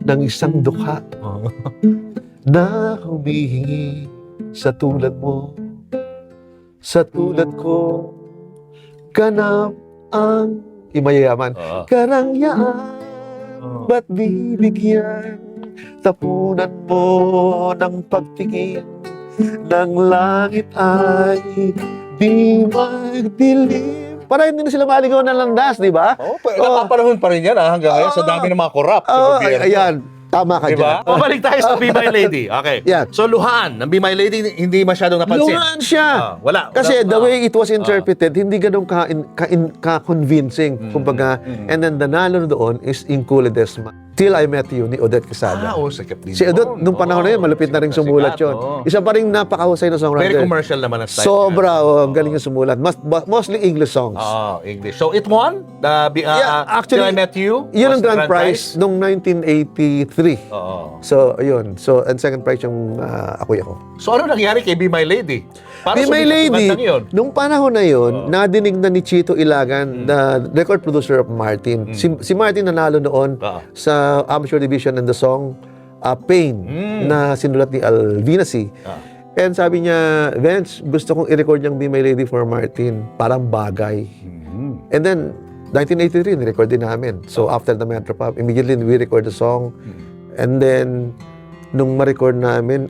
ng isang dukha na humihingi sa tulad mo. Sa tulad ko, ganap ang imayaman. Karangyaan, ba't bibigyan? Tapunan mo ng pagtingin ng langit ay di magdilim. Para hindi na sila maligaw ng landas, di ba? Nakapanahon pa rin yan hanggang ngayon sa dami ng mga corrupt. sa gobyerno. Ayan. Tama ka Diba? dyan. Balik tayo sa Be My Lady. Okay. Yan. So, Luhan ng Be My Lady, hindi masyadong napansin. Luhan siya. Wala. Kasi the way it was interpreted, hindi ganun ka-convincing. Kumbaga, and then the nalo doon is Incule Desma. Till I Met You ni Odette Quesada. Sikap din. Si Odette, nung panahon na yun, malupit na rin sumulat yun. Isa pa rin napakahusay na songwriter. Very commercial naman ang style. Sobra, ang galing yung sumulat. Mostly English songs. English. So, it won? Actually, Till I Met You? Yun Was ang the grand prize noong 1983. So, yun. So, and second prize yung Ako'y Ako. So, ano nangyari kay Be My Lady? Para Be My sumikat yung Lady, kantang yun? nung panahon na yun, nadinig na ni Chito Ilagan, the record producer of Martin. Si Martin nanalo noon sa amateur division and the song Pain na sinulat ni Alvina C. And sabi niya, Vince, gusto kong i-record yung Be My Lady for Martin. Parang bagay. And then, 1983, ni-record din namin. So, after the Metropop, immediately we record the song. And then, nung ma-record namin,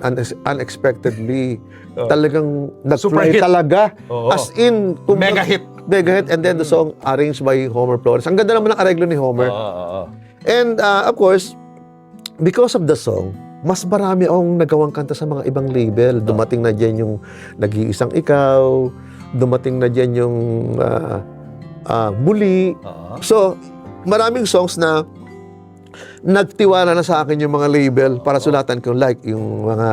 unexpectedly, talagang Super nag-fly hit. talaga. Oo. As in, Mega hit. Mega hit. And then the song arranged by Homer Flores. Ang ganda naman ng areglo ni Homer. And of course, because of the song, mas marami akong nagawang kanta sa mga ibang label. Dumating na dyan yung Nag-iisang Ikaw, dumating na dyan yung Muli. So, maraming songs na nagtiwala na sa akin yung mga label para sulatan ko, like yung mga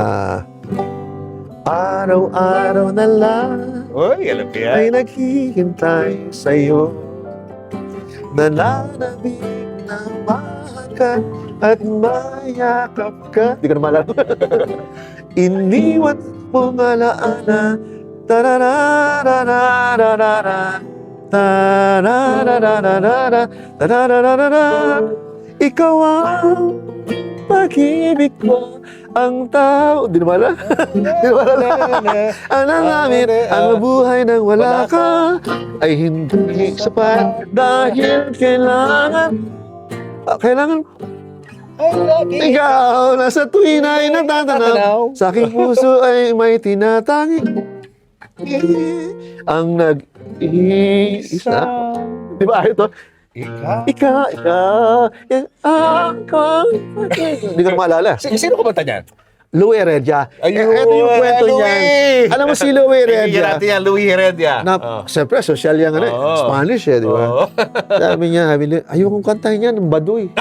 Araw-araw na lang Uy, alam ko yan. ay naghihintay sa'yo. Nananabik na mahal ka at mayakap ka. Di ko na maalala. Iniwan mo alaala. Tararararararara. Tarararararara. Tararararara. Ikaw ang pag-ibig ko, ang tao. Di na maalala. Di na maalala. Ang namin, ang mabuhay nang wala ka ay hindi sapat dahil kailangan ikaw na sa tuwin ay natatanaw sa aking puso ay may tinatangi ang nag-iisa. Di ba ito? Ikaw, yan ako. Hindi ko na maalala. Sino kumanta niyan? Louie Heredia. Ayun, Ito yung kwento Louie! niya. Alam mo si Louie Kaibigan Heredia? natin yan, Louie Heredia. Siyempre, social yan, Spanish di ba? Sabi niya, ayokong kantahin yan, ang baduy.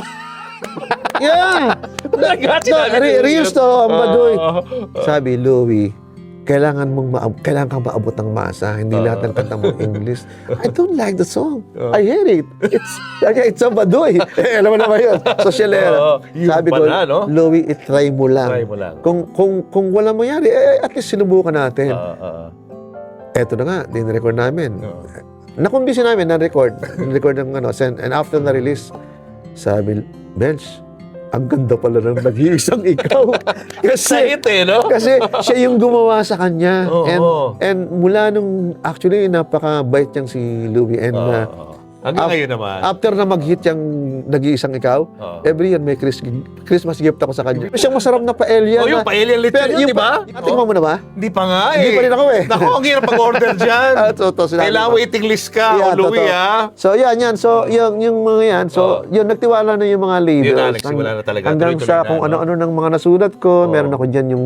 Yeah! Real to, ang baduy. Sabi, Louie, kailangan kang maabot ng masa. Hindi lahat ng kanta mo English. I don't like the song. I hate it. It's a baduy. Alam mo naman yun. Sosyalera. Sabi ko, Louie, itry mo lang. Try mo lang. Kung wala mangyari, at least sinubukan natin. Eto na nga, din-record namin. Nakumbisi namin na-record. Na-record ng and after na-release, sabi, Bench, ang ganda pala ng Nag-iisang Ikaw. Kasi, kasi siya yung gumawa sa kanya. And mula nung, actually, napakabait niyang si Louie. And Hanggang ngayon naman. After na mag-hit yung Nag-iisang Ikaw, Oo. every year may Christmas gift ako sa kanya. Siyang masarap na paella. Oh, yung paella lechon Pero yun, di ba? Natikman mo na ba? Hindi pa nga eh. Hindi pa rin ako eh. Naku, ang hirap pag-order dyan. Sinabi Kailangan ko. waiting list ka, Yeah, o Louie, totoo. ha? So, yan. So, yung mga yan. So, yun, nagtiwala na yung mga leaders. Yun na, nagsimula na talaga. Hanggang Tuloy-tuloy sa na, kung no? ano-ano ng mga nasulat ko. Oo. Meron ako dyan yung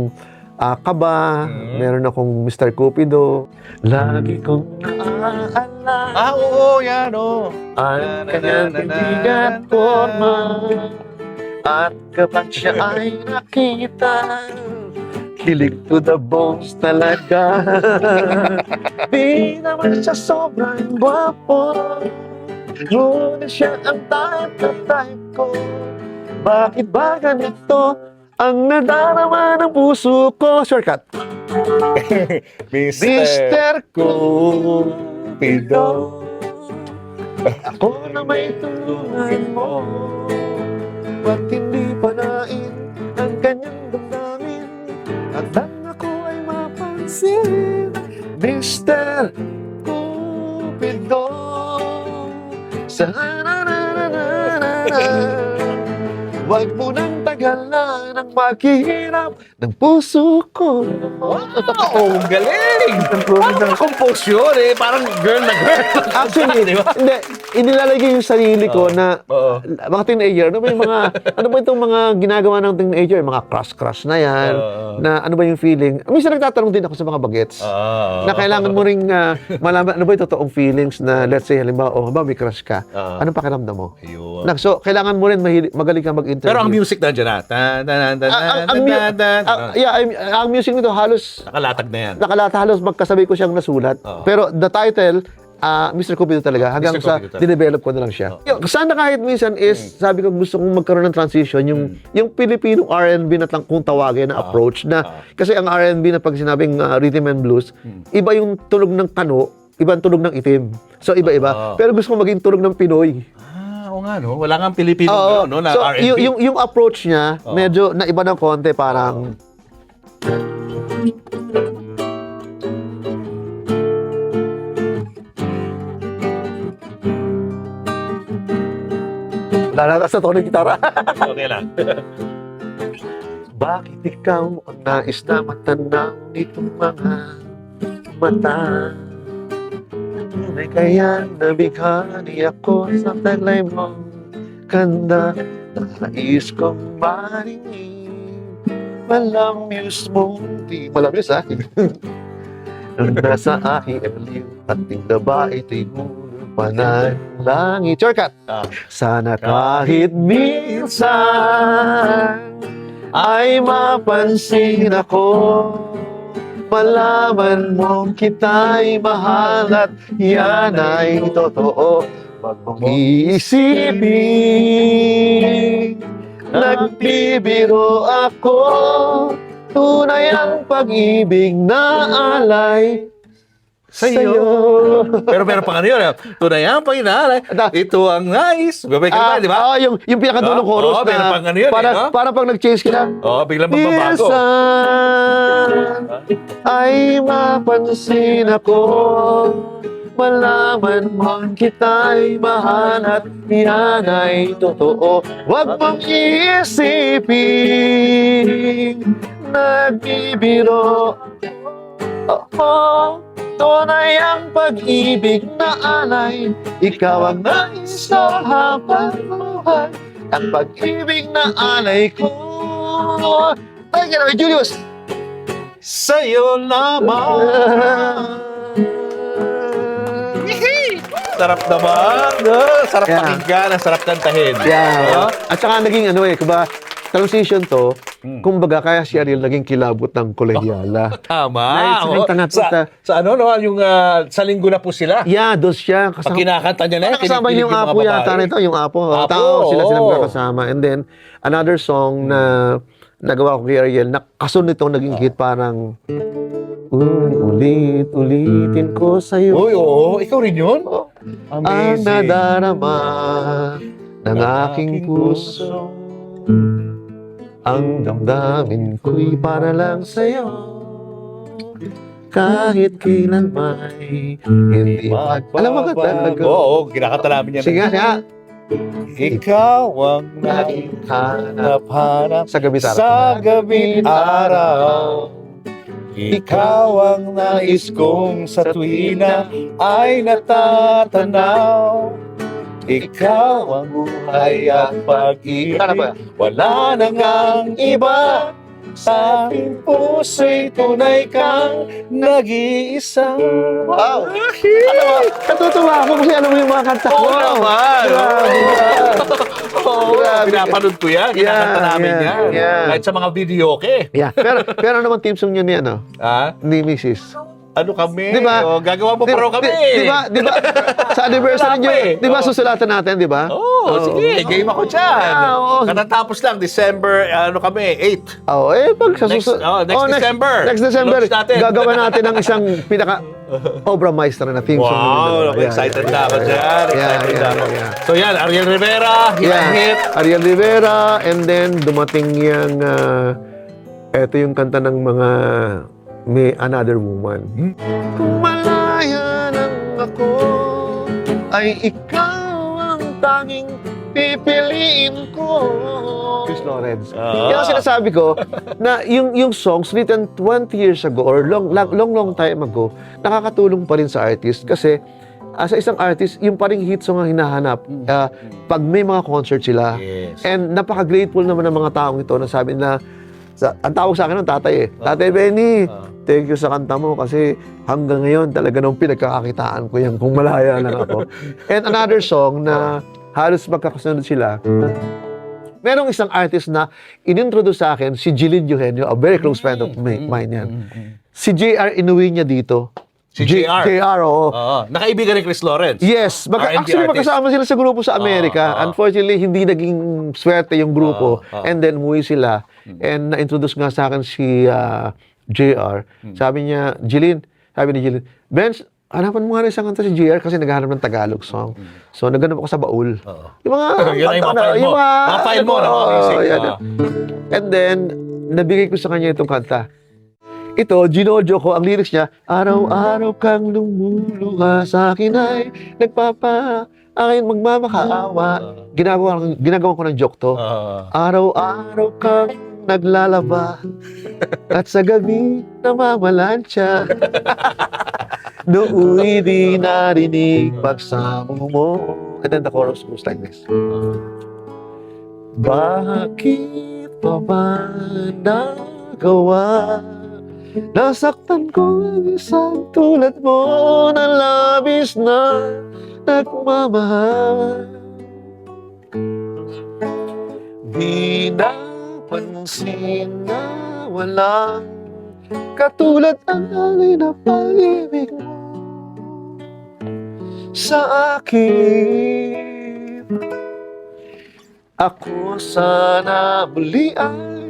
Kaba. Meron akong Mr. Cupido. Lagi kong naaalala Oo, yan, oh. ang kanyang kaibigan forma. At kapag siya ay nakita, kilig to the bones talaga. Di naman siya sobrang gwapo, ngunit siya ang type na type ko. Bakit ba ganito ang nadarama ng puso ko? Shortcut. Mr. Cupido, ako na may tulungan mo. Ba't hindi panain ang kanyang damdamin? At ang ako ay mapansin, Mr. Cupido. Huwag mo nang tagalan ang maghihirap ng puso ko. Oh, galing! Parang compose yun eh. Parang girl na girl. Actually, Di ba? hindi, inilalagay yung sarili ko na Oo. mga teenager, ano ba yung mga, ano ba itong mga ginagawa ng teenager, mga crush-crush na yan, Oo. na ano ba yung feeling. Minsan nagtatanong din ako sa mga bagets, na kailangan mo ring malaman, ano ba yung totoong feelings na, let's say, halimbawa, oh, ba may crush ka, Oo. anong pakiramdam mo? Ayun. So, kailangan mo rin magaling ka mag-interview. Pero ang music nandiyan na. Ang music nito halos Nakalatag na yan. halos magkasabay ko siyang nasulat. Oo. Pero the title, Mr. Cupido talaga. Hanggang Mr. sa Cupido talaga. dinevelop ko na lang siya. Sana kahit minsan is, sabi ko gusto kong magkaroon ng transition, yung Filipino R&B na kung tawagin na approach na, kasi ang R&B na pag sinabing rhythm and blues, iba yung tunog ng kano, iba ang tunog ng itim. So iba-iba. Pero gusto kong maging tunog ng Pinoy. Oo nga, no? Wala kang Pilipino, Oo. no? Na So, R&B. yung approach niya, medyo naiba ng konti, parang... Lalakas na to ng gitara. Okay lang. Bakit ikaw ang nais na matanaw nitong mga mata? May kaya nabighani ako sa taglay mong ganda. Nais kong maringin malamyos mong di... Malamyos ha? Nang nasa aking aliw at tindaba ito'y gulong panalangin. Shortcut! Sana kahit minsan ay mapansin ako, malaman mong kita'y mahal at yan ay totoo. Wag mong iisipin, nagbibiro ako, tunay ang pag-ibig na alay sa'yo. Pero meron pa kanina. Tunay ang panginalay. Ito ang nice. Gabay ka ba, di ba? Yung pinakadulong chorus Oo, meron na pang ano yun, no? parang pag nag-change ka na, Oo, biglang magbabago. minsan ay mapansin ako, malaman mo kita'y mahal at yan ay totoo. Huwag mong iisipin, nagbibiro. Tunay ang pag-ibig na alay, ikaw ang nais sa habang buhay. Ang pag-ibig na alay ko. Tayo ka naman, Julius! Sa'yo lamang. Sarap naman. Sarap Yeah. pakinggan. Ang sarap kantahin. Yeah. At saka naging ano eh, kuba, transition to, kumbaga kaya si Ariel naging kilabot ng kolegyala. Tama. Right, Oo. sinita na Sa ano, no? Yung sa linggo na po sila. Yeah, dos siya. Pag kinakanta niya na yan, Kasama kinikilig yung mga apo yata babae. nito, yung apo. Apo, Tao, sila oo. magkakasama. And then, another song na nagawa ko kay Ariel, na kasunod itong naging hit, parang, ulitin ko sa'yo. Uy, oo. Ikaw rin yun? Ang Amazing. nadarama ng aking puso. Ang damdamin ko'y para lang sa'yo. kahit kailan may hindi alam mo ka talaga. Oo, kinakanta namin yan. Sige nga. Ikaw ang hanap Sa gabi sa gabi araw. Ikaw ang nais kong sa tuwina ay natatanaw. Ikaw ang buhay at pag-ibig. Wala nang ang iba. Sa aking puso'y tunay kang nag-iisa. Wow! Alam mo, natutuwa ako kasi alam mo yung mga kanta ko. Oo naman. Oo, Grabe. pinapanood ko yan. Kinakanta namin yan. Kahit sa mga video, okay. Yeah. Pero naman team song yun ni ano, Ha? ni Mrs. Ano kami? Di ba? O, gagawa mo pro kami. Di ba? Sa anniversary Wala nyo, pa eh. di ba Oo. susulatan natin, di ba? Oo, sige. Game ako dyan. Yeah, oo. Katatapos lang, December, ano kami, 8. Oo, pag sa Next December. Next December, Launch natin. gagawa natin ng isang pinaka Obra Maestra na team song. Wow, Yeah, excited yeah, na ako dyan. Excited na ako. yeah. So yan, Ariel Rivera, hit Yeah. and hit. Ariel Rivera, and then dumating yung, eto yung kanta ng mga May Another Woman. Kung malaya lang ako, ay ikaw ang tanging pipiliin ko. Chris Lawrence. Kaya ang sinasabi ko, na yung songs written 20 years ago or long time ago, nakakatulong pa rin sa artist kasi sa isang artist, yung paring hit song ang hinahanap pag may mga concert sila. Yes. And napaka-grateful naman ng mga taong ito na sabi na, ang tawag sa akin ng tatay Tatay Benny, thank you sa kanta mo kasi hanggang ngayon talaga nung pinagkakakitaan ko yan kung malaya lang ako. And another song na halos magkakasunod sila, merong isang artist na inintroduce sa akin, si Jillian Eugenio, a very close friend of mine yan. Si JR inuwi niya dito. Si JR? JR, oo. Oo. Nakaibigan ni Chris Lawrence. Yes, R&B actually artist. magkasama sila sa grupo sa Amerika. Unfortunately, hindi naging swerte yung grupo. And then, umuwi sila. And na-introduce nga sa akin si JR. Sabi niya, sabi ni Jillian, Benz, hanapan mo nga rin isang kanta si JR kasi naghahanap ng Tagalog song. So, naghanap ako sa baul. Yung mga... Yun ang mga file mo. Mga file mo na mga music. And then, nabigay ko sa kanya itong kanta. Ito, ginojo ko, ang lyrics niya, araw-araw kang lumuluha sa akin ay akin magmamakaawa. Ginagawa ko ng joke to. Araw-araw kang naglalaba at sa gabi namamalansya. Nooy di narinig pagsamo mo. And then the chorus goes like this. Bakit pa ba nagawa? Nasaktan ko ang isang tulad mo na labis na nagmamahal. Di napansin na walang katulad ang alay na pag-ibig mo sa akin. Ako sana muli ay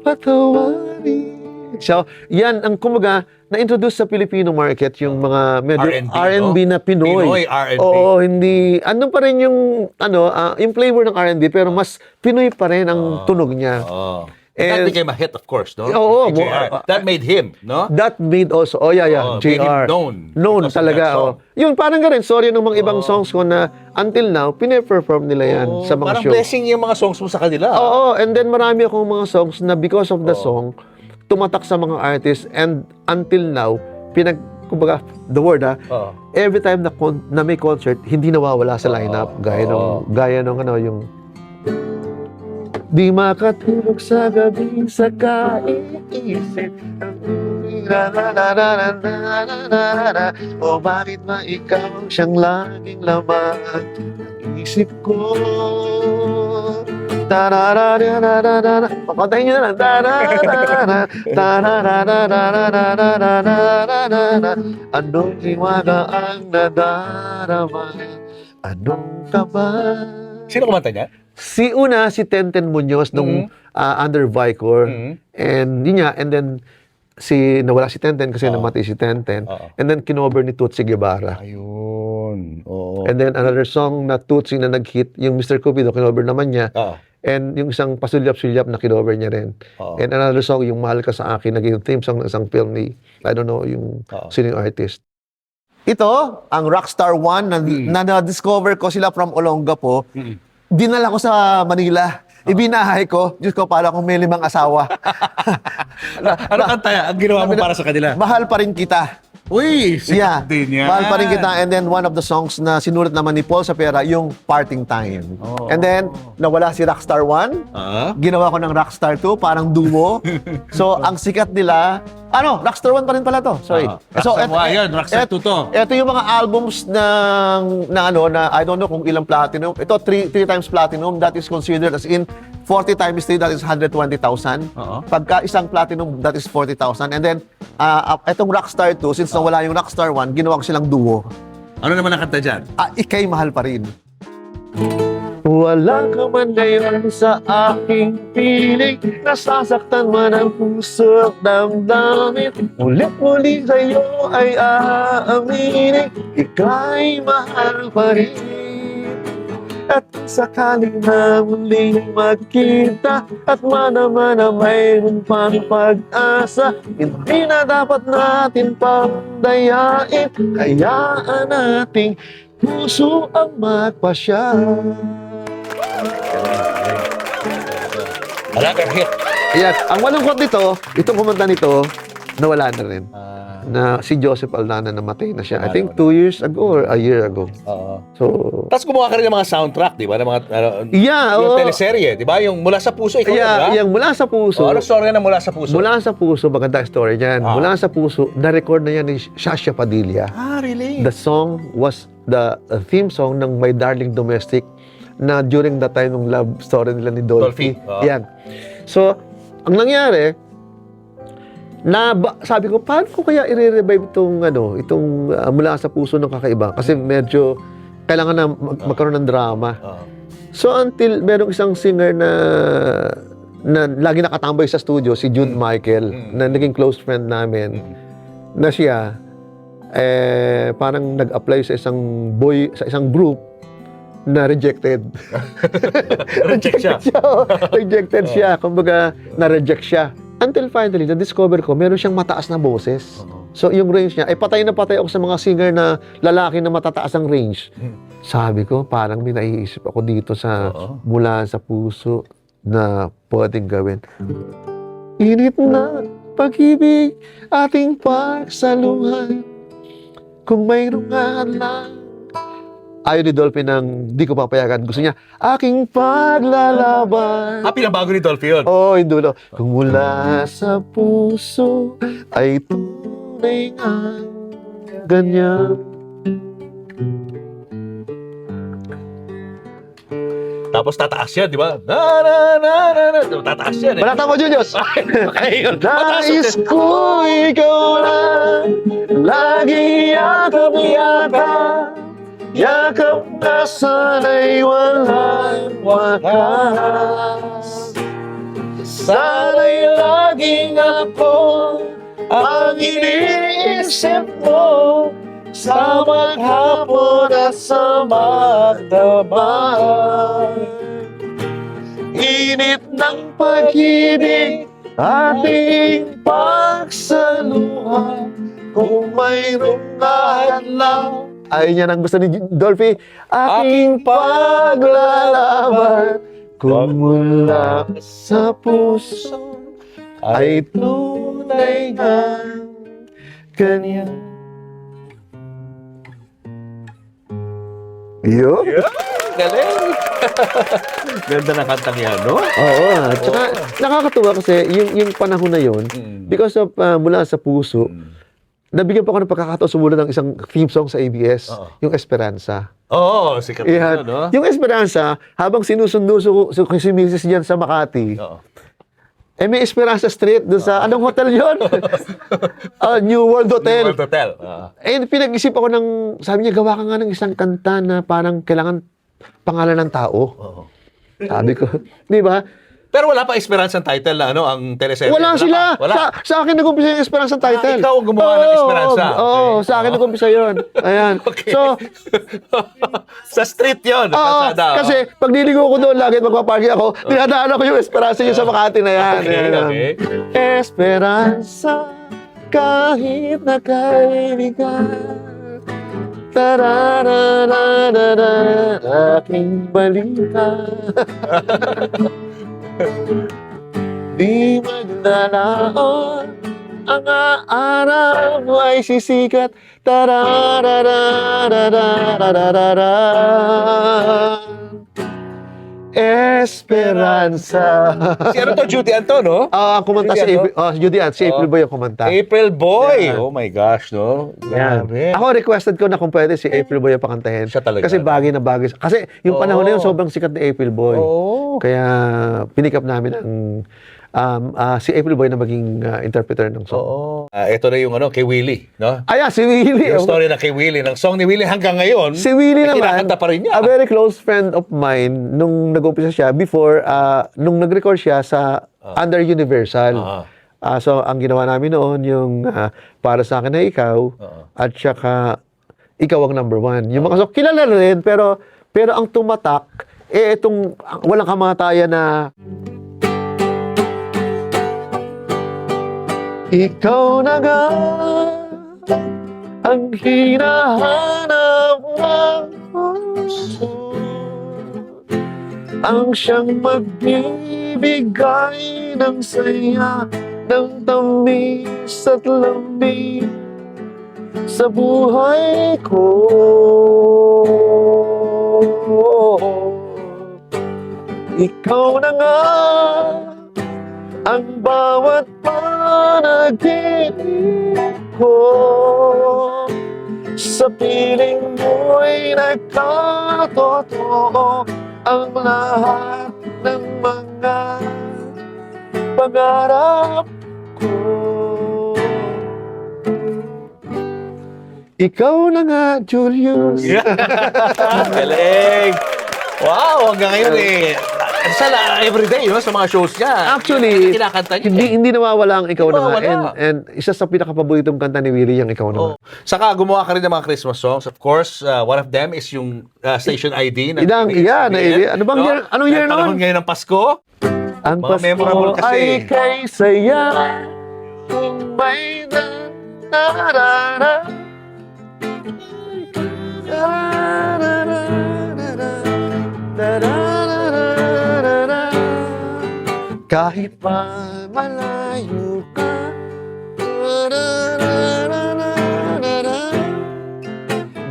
patawarin. So, yan ang kumaga na-introduce sa Filipino market yung mga medyo R&B na Pinoy. Pinoy R&B. Oo, hindi ano pa rin yung yung flavor ng R&B pero mas Pinoy pa rin ang tunog niya. That And- became a hit, of course, no? Oo, Kay JR. That made him, no? That made also, made JR. him known Known because of talaga, that song. Yung parang ganun, sorry ng mga ibang songs ko na until now, pine-perform nila yan sa mga Parang show. blessing yung mga songs mo sa kanila. Oo, and then marami akong mga songs na because of the song, tumatak sa mga artists and until now, kumbaga, the word every time na may concert, hindi nawawala sa lineup. Gaya nung yung di makatulog sa gabi sa kaiisip o bakit ba ikaw siyang laging laman ng isip ko. Tarararararara. Pakantahin nyo na lang. Tarararara. Tarararararararararararara. Anong hiwaga ang nadarama? Anong kaba? Sino kumanta niya? Si Tenten Muñoz nung under Vicor. And yun nga, and then nawala si Tenten kasi namatay si Tenten. And then kinover ni Tutsi Guevara. Ayun. Oo. And then another song na Tutsi na nag-hit, yung Mr. Cupido, kinover naman niya. And yung isang Pasulyap-Sulyap na kinover niya rin. Oo. And another song, yung Mahal Ka Sa Akin, naging theme song ng isang film ni, I don't know, yung sino yung artist. Ito, ang Rockstar One, na na-discover ko sila from Olongapo. Dinala ko sa Manila. Ibinahay ko. Diyos ko, para kung may 5 asawa. Ano kanta ang ginawa mo para sa kanila? Mahal pa rin kita. Uy, Yeah. din yan. Mahal pa rin kita. And then one of the songs na sinulat naman ni Paul Sapera, yung Parting Time. And then, nawala si Rockstar 1. Ginawa ko ng Rockstar 2, parang duo. So, ang sikat nila, Rockstar 1 pa rin pala to. Sorry. Rockstar 1 yun, Rockstar 2 to. Ito yung mga albums na I don't know kung ilang platinum. Ito, 3 times platinum. That is considered as in 40 times 3, that is 120,000. Pagka isang platinum, that is 40,000. And then, itong Rockstar 2, since nawala yung Rockstar 1, ginawa ko silang duo. Ano naman ang kanta dyan? Ika'y mahal pa rin. Wala ka man ngayon sa aking piling, nasasaktan man ang puso at damdamin. Ulit-muli sa'yo ay aaminin, ika'y mahal pa rin. At sakaling na muling magkita at mana-mana mayroon pang pag-asa, hindi na dapat natin pandayain, hayaan nating puso ang magpasya. Another hit. Ayan, ang malungkot nito, itong kumanta nito, nawala na rin. Na si Joseph Aldana namatay na siya. I think 2 years ago or a year ago. So, Tapos gumawa ka rin ng mga soundtrack, di ba? Ng mga, yeah, yung teleserye, di ba? Yung Mula sa Puso, ikaw yeah, di ba? yung Mula sa Puso. Ano story na Mula sa Puso? Mula sa Puso, maganda story niyan. Mula sa Puso, na-record na yan ni Shasha Padilla. Really? The song was the theme song ng My Darling Domestic na during that time ng love story nila ni Dolphy. Yan. So, ang nangyari, sabi ko, paano ko kaya i-revive itong Mula sa Puso ng Kakaiba? Kasi medyo kailangan na magkaroon ng drama. So until merong isang singer na lagi nakatambay sa studio, si Jude Michael, na naging close friend namin, na siya, parang nag-apply sa isang group na rejected. Reject siya. Rejected siya. Kumbaga, na-reject siya. Until finally, na-discover ko, meron siyang mataas na boses. So, yung range niya, patay na patay ako sa mga singer na lalaki na matataas ang range. Sabi ko, parang may naiisip ako dito sa Mula sa Puso na pwedeng gawin. Init na pag-ibig, ating pagsaluhan, kung mayroong lang. Ayaw ni Dolphy nang di ko papayagan. Gusto niya, aking paglalaban. Pinabago ni Dolphy yun. Oo, yung dulo. Kung mula sa puso ay tunay nga ganyan. Tapos tataas yan, di ba? Tataas yan eh. Balata mo, Juniors! Nais ko ikaw lang, lagi yakap-yakap. Yakap na sana'y walang wakas. Sana'y laging ako ang iniisip mo, sa maghapon at sa magdamag. Init ng pag-ibig, ating pagsaluhan, kung mayroong kahadlang. Ayun yan ang gusto ni Dolphy. Aking paglalaban, kung mula sa puso ay tunay nga ganyan. Yo? Galing! Ganda na kantang yan, no? Oo. Tsaka nakakatuwa kasi yung panahon na yun, because of Mula sa Puso, nabigyan pa ako ng pagkakataon sumulat ng isang theme song sa ABS, yung Esperanza. Oo, sikat na, no? Yung Esperanza, habang sinusundo ko si Mrs. dyan sa Makati, may Esperanza Street doon sa, anong hotel yun? New World Hotel. New World Hotel. Pinag-isip ako sabi niya, gawa ka nga ng isang kanta na parang kailangan pangalan ng tao. Sabi ko, di ba? Pero wala pa Esperanza ang title na ano, ang teleserye. Wala sila. Pa. Wala. Sa akin nag-umpisa yung Esperanza title. Ikaw ang gumawa ng Esperanza. Oo, Okay. sa akin nag-umpisa yun. Ayan. Okay. So, sa street yun. oo, kasi pag niligo ko doon, lagi magpaparking ako, dinadaan ko yung Esperanza yung sa Makati na yan. Okay, Ayan. okay. Esperanza, kahit na kaibigan, tararararara, aking balita. Di maglalaon, ang araw ay sisikat. Tarararararararara. Esperanza. Si ano to, Judy Anton, no? Ang kumanta si Judy April, Judy Ann, si April Boy ang kumanta. April Boy. Yeah. Oh my gosh, no? Yan. Grabe. Ako requested ko na kung pwede si April Boy ang pakantahin. Siya talaga. Kasi bagay na bagay. Kasi yung panahon na yun, sobrang sikat ni April Boy. Oo. Kaya pinikap namin si April Boy na maging interpreter ng song. Oo. Ito na yung ano, kay Willie, no? Ayan, si Willie. Yung story na kay Willie, ng song ni Willie hanggang ngayon, Si Willie naman, kinakanta pa rin niya. a very close friend of mine, nung nag-umpisa siya, before, nung nag-record siya sa Under Universal. So, ang ginawa namin noon, yung Para sa akin na ikaw, at saka Ikaw ang number one. Yung mga so, kilala na rin, pero ang tumatak, itong walang kamatayan na ikaw na nga ang hinahanap ng puso, ang siyang magbibigay ng saya, ng tamis at lambing sa buhay ko. Ikaw na nga ang bawat panaginip ko, sa piling mo'y nagkatotoo ang lahat ng mga pangarap ko. Ikaw na nga, Julius. Galing! Wow, hanggang ngayon everyday, no, sa mga shows niya. Actually, kinakanta niya. hindi nawawala ang ikaw na nga. Nawawala. And isa sa pinakapaboritong kanta ni Willie yung ikaw na nga. Saka gumawa ka rin ng mga Christmas songs. Of course, one of them is yung Station ID. Ano bang year? Anong year Panahon noon? ngayon ng Pasko. Ang Mga memorable Pasko kasi. ay kay saya kung may narara. Kahit pa malayo ka,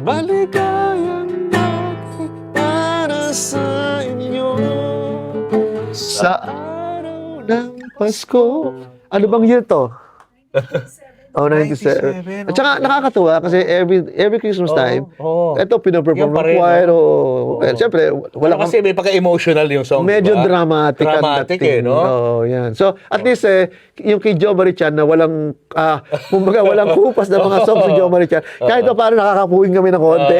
maligayang bakit para sa inyo sa araw ng Pasko. Ano bang year to? Oh, 97. At saka nakakatuwa kasi every Christmas time, ito pinaperform ng choir. Siyempre, wala Kasi may pagka-emotional yung song. medyo diba? dramatic ang Dramatic dating. no? Oo, yan. So, at least, yung kay Jo Marichan na walang, kumbaga, walang kupas na mga songs ni Jo Marichan, kahit pa paano nakakapuhin kami ng konti.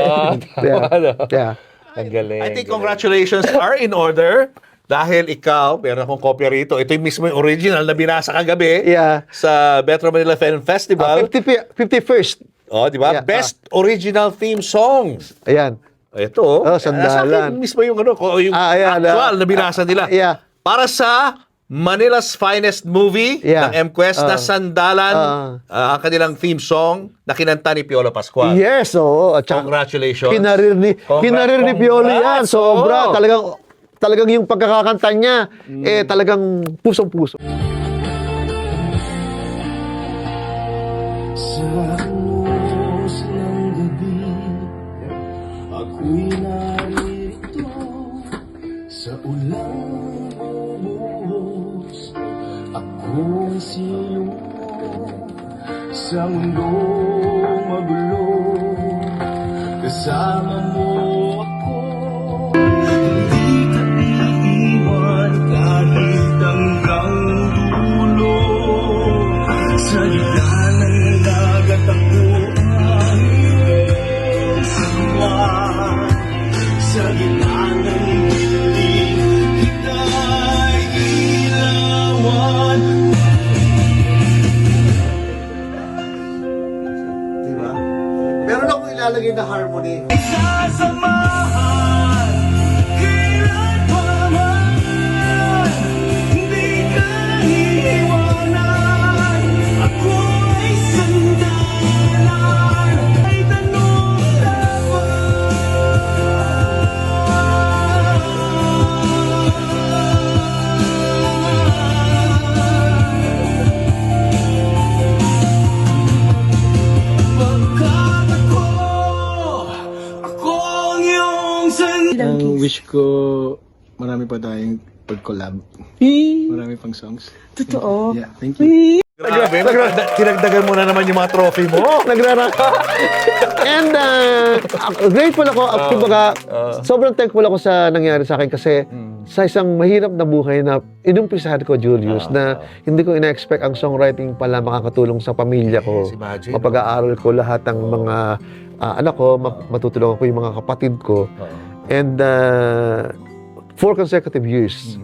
Yeah. Ang galing. I think congratulations are in order. Dahil ikaw, meron akong kopya rito. Ito yung mismo yung original na binasa kagabi sa Metro Manila Film Festival. 51st. Oh, di ba? Yeah, Best Original Theme Song. Ayan. Ito. Sandalan. Sa akin mismo yung, yung ayan, actual na binasa nila. Yeah. Para sa Manila's Finest Movie ng MQuest na Sandalan, ang kanilang theme song na kinanta ni Piolo Pascual. Yes, oo. Congratulations. Kinarir ni Piolo yan. Sobra. Talagang yung pagkakakanta niya, talagang pusong-puso. Sa aros ng gabi, ako'y narito sa ulang bumuhos. Ako'y siyo sa mundong magulo, kasama mo ako. Hindi ka iiwan kahit hanggang dulo. Sa gitna ng dagat ako ang iyong sama. Sa gitna ng hindi kita iiwan. na harmony. Sasamahan, kailan pa man, hindi ka iiwanan. Ako ay sandalan, ay tanong Pagkat ako ang iyong sandalan. Ang wish ko, marami pa tayong pag-collab. Marami pang songs. Totoo. Yeah, thank you. Grabe, tinagdagan mo na naman yung mga trophy mo. Nagraraka. And grateful ako. Kumbaga, sobrang thankful ako sa nangyari sa akin kasi sa isang mahirap na buhay na inumpisahan ko, Julius, na hindi ko ina-expect ang songwriting pala makakatulong sa pamilya ko. Yes, imagine. Mapag-aaral ko lahat ng mga anak ko, matutulungan ko yung mga kapatid ko. And 4 consecutive years,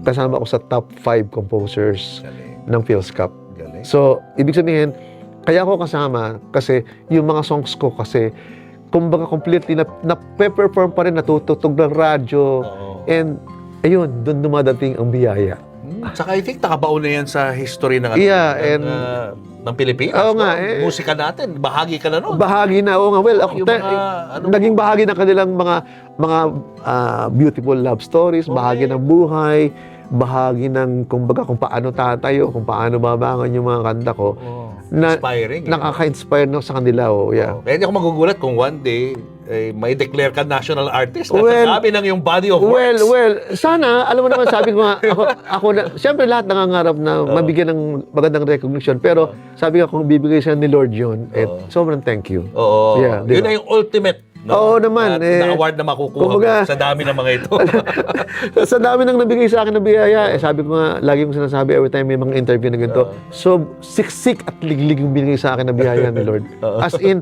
kasama ako sa top 5 composers ng Phil's Cup. Galing. So, ibig sabihin, kaya ako kasama kasi yung mga songs ko kasi kumbaga completely na-perform pa rin, natutugtog ng radyo. And ayun, doon dumadating ang biyaya. Tsaka I think nakabaon na yan sa history ng, Yeah, ng Pilipinas. Oo nga, no? Musika natin, bahagi ka na nun. Bahagi na, oo nga. Well, ako, Yung mga, naging bahagi ng kanilang mga beautiful love stories, bahagi ng buhay, bahagi ng kumbaga kung paano tatayo, kung paano babangon yung mga kanta ko. Inspiring. Nakaka-inspire na sa kanila. Oh, yeah. Kaya hindi ako magugulat kung one day may declare ka national artist. Well, Sabi ng yung body of works. Well, sana, alam mo naman, sabi ko nga, ako na, siyempre lahat nangangarap na mabigyan ng magandang recognition, pero sabi nga kung bibigay siya ni Lord yun, sobrang thank you. Oo. Yeah, Yun diba? na yung ultimate. No? Oo naman, Na award na makukuha kumbaga, mo sa dami ng mga ito. sa dami nang nabigay sa akin na biyaya, sabi ko nga, lagi kong sinasabi every time may mga interview na ganito, so siksik at liglig yung binigay sa akin na biyaya ni Lord. As in,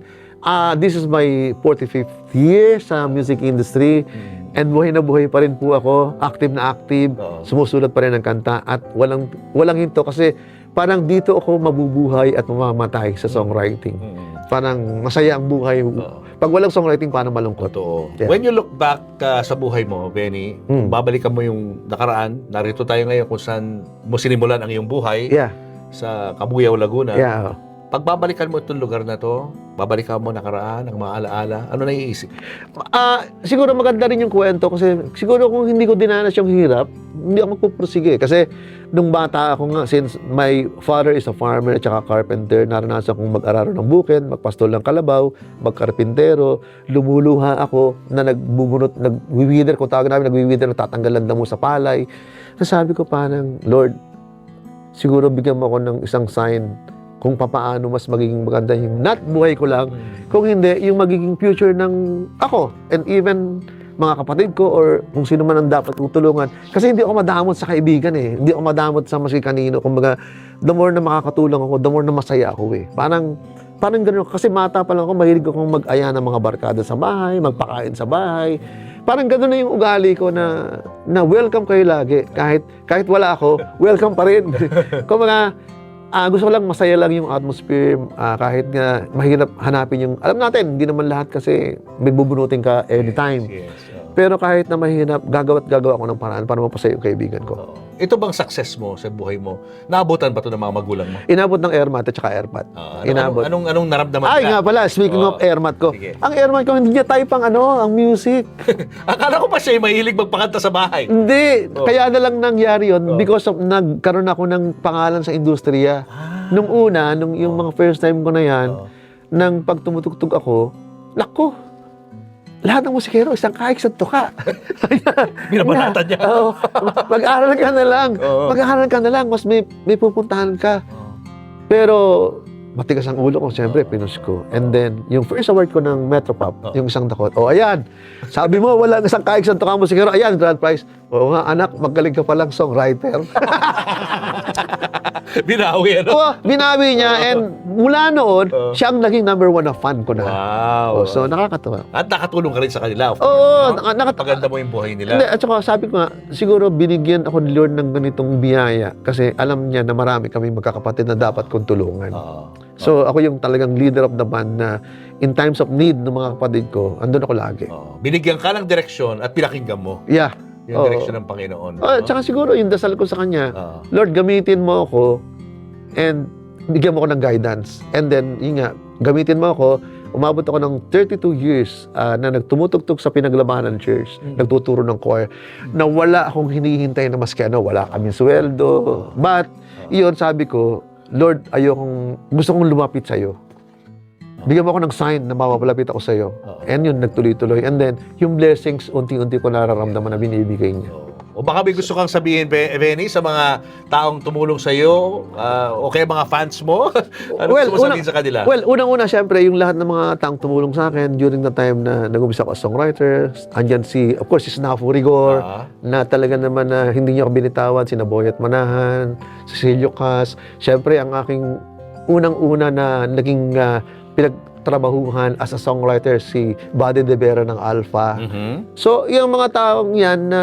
this is my 45th year sa music industry, and buhay na buhay pa rin po ako, active na active, sumusulat pa rin ng kanta, at walang hinto kasi parang dito ako mabubuhay at mamamatay sa songwriting. Parang masaya ang buhay. Pag walang songwriting, paano malungkot? Totoo. Yeah. When you look back sa buhay mo, Benny, babalikan mo yung nakaraan, narito tayo ngayon kung saan mo sinimulan ang iyong buhay Yeah. sa Cabuyao, Laguna. Yeah. Pag babalikan mo itong lugar na to, babalikan mo nakaraan, ang mga alaala, ano naiisip? Siguro maganda rin yung kwento kasi siguro kung hindi ko dinanas yung hirap, hindi ako magpupursige. Kasi nung bata ako nga, since my father is a farmer at saka carpenter, naranasan kong mag-araro ng bukid, magpastol ng kalabaw, magkarpintero, lumuluha ako na nagwiwither, kung tawag namin, nagwiwither, tatanggalan damo sa palay. Nasabi ko parang, Lord, siguro bigyan mo ako ng isang sign kung papaano mas magiging maganda yung not buhay ko lang, kung hindi, yung magiging future ng ako and even mga kapatid ko or kung sino man ang dapat tutulungan. Kasi hindi ako madamot sa kaibigan eh. Hindi ako madamot sa kanino. Kumbaga, the more na makakatulong ako, the more na masaya ako eh. Parang gano'n. Kasi mata pa lang ako, mahilig akong mag-aya ng mga barkada sa bahay, magpakain sa bahay. Parang gano'n na yung ugali ko na welcome kayo lagi. Kahit wala ako, welcome pa rin. Kumbaga, gusto ko lang masaya lang yung atmosphere, kahit nga mahirap hanapin yung, alam natin, hindi naman lahat kasi may bubunutin ka anytime. Yes. Pero kahit na mahirap, gagawa ko ng paraan para mapasaya yung kaibigan ko. Ito bang success mo sa buhay mo? Naabutan ba ito ng mga magulang mo? Inabot ng airmat at saka airpad. Inabot. Anong naramdaman Ay nila? nga pala, speaking of airmat ko, Sige. ang airmat ko hindi niya type ang music. Akala ko pa siya mahilig magpakanta sa bahay. Hindi, kaya na lang nangyari yun because of nagkaroon ako ng pangalan sa industriya. Nung una, yung mga first time ko na yan, nang pag tumutugtog ako, nako, lahat ng musikero, isang kahit sa tuka. Binabanatan niya. Oo, mag-aaral ka na lang. Mag-aaral ka na lang, mas may pupuntahan ka. Pero, matigas ang ulo ko, siyempre, pinus ko. And then, yung first award ko ng Metropop, yung isang dakot, ayan, sabi mo, wala isang kahit sa tuka musikero, ayan, grand prize. Oo nga, anak, magaling ka palang songwriter. Binawi, ano? Oo, binawi niya, and mula noon, siya ang naging number 1 na fan ko na. Wow. So, nakakatuwa. At nakatulong ka rin sa kanila. of course, Oo, no? Paganda mo yung buhay Hindi, nila. at saka sabi ko nga, siguro binigyan ako ni Lord ng ganitong biyaya kasi alam niya na marami kami magkakapatid na dapat kong tulungan. So ako yung talagang leader of the band na in times of need ng mga kapatid ko, andun ako lagi. Binigyan ka ng direksyon at pinakinggan mo Yeah. yung direksyon ng Panginoon. Tsaka siguro yung dasal ko sa kanya, Oo. Lord, gamitin mo ako and bigyan mo ako ng guidance. And then, yun nga, gamitin mo ako, umabot ako ng 32 years na nagtumutugtog sa Pinaglabanan Church, nagtuturo ng choir, na wala akong hinihintay na maski wala kaming sweldo. But, iyon, sabi ko, Lord, gusto kong lumapit sa'yo. Bigyan mo ako ng sign na mapapalapit ako sa'yo. And yun, nagtuloy-tuloy. And then, yung blessings, unti-unti ko nararamdaman na binibigay niya. O baka may gusto kang sabihin, Benny, sa mga taong tumulong sa iyo o kaya mga fans mo? Ano gusto mo sabihin sa kanila? Well, unang-una, syempre, yung lahat ng mga taong tumulong sa akin during the time na nag-umpisa ako as songwriter, andyan of course, si Snafu Rigor, na talaga naman na hindi niya ako binitawan, si Naboyat Manahan, si Celio Cas. Syempre, ang aking unang-una na naging pinagtrabahuhan as a songwriter, si Buddy De Vera ng Alpha. So, yung mga taong yan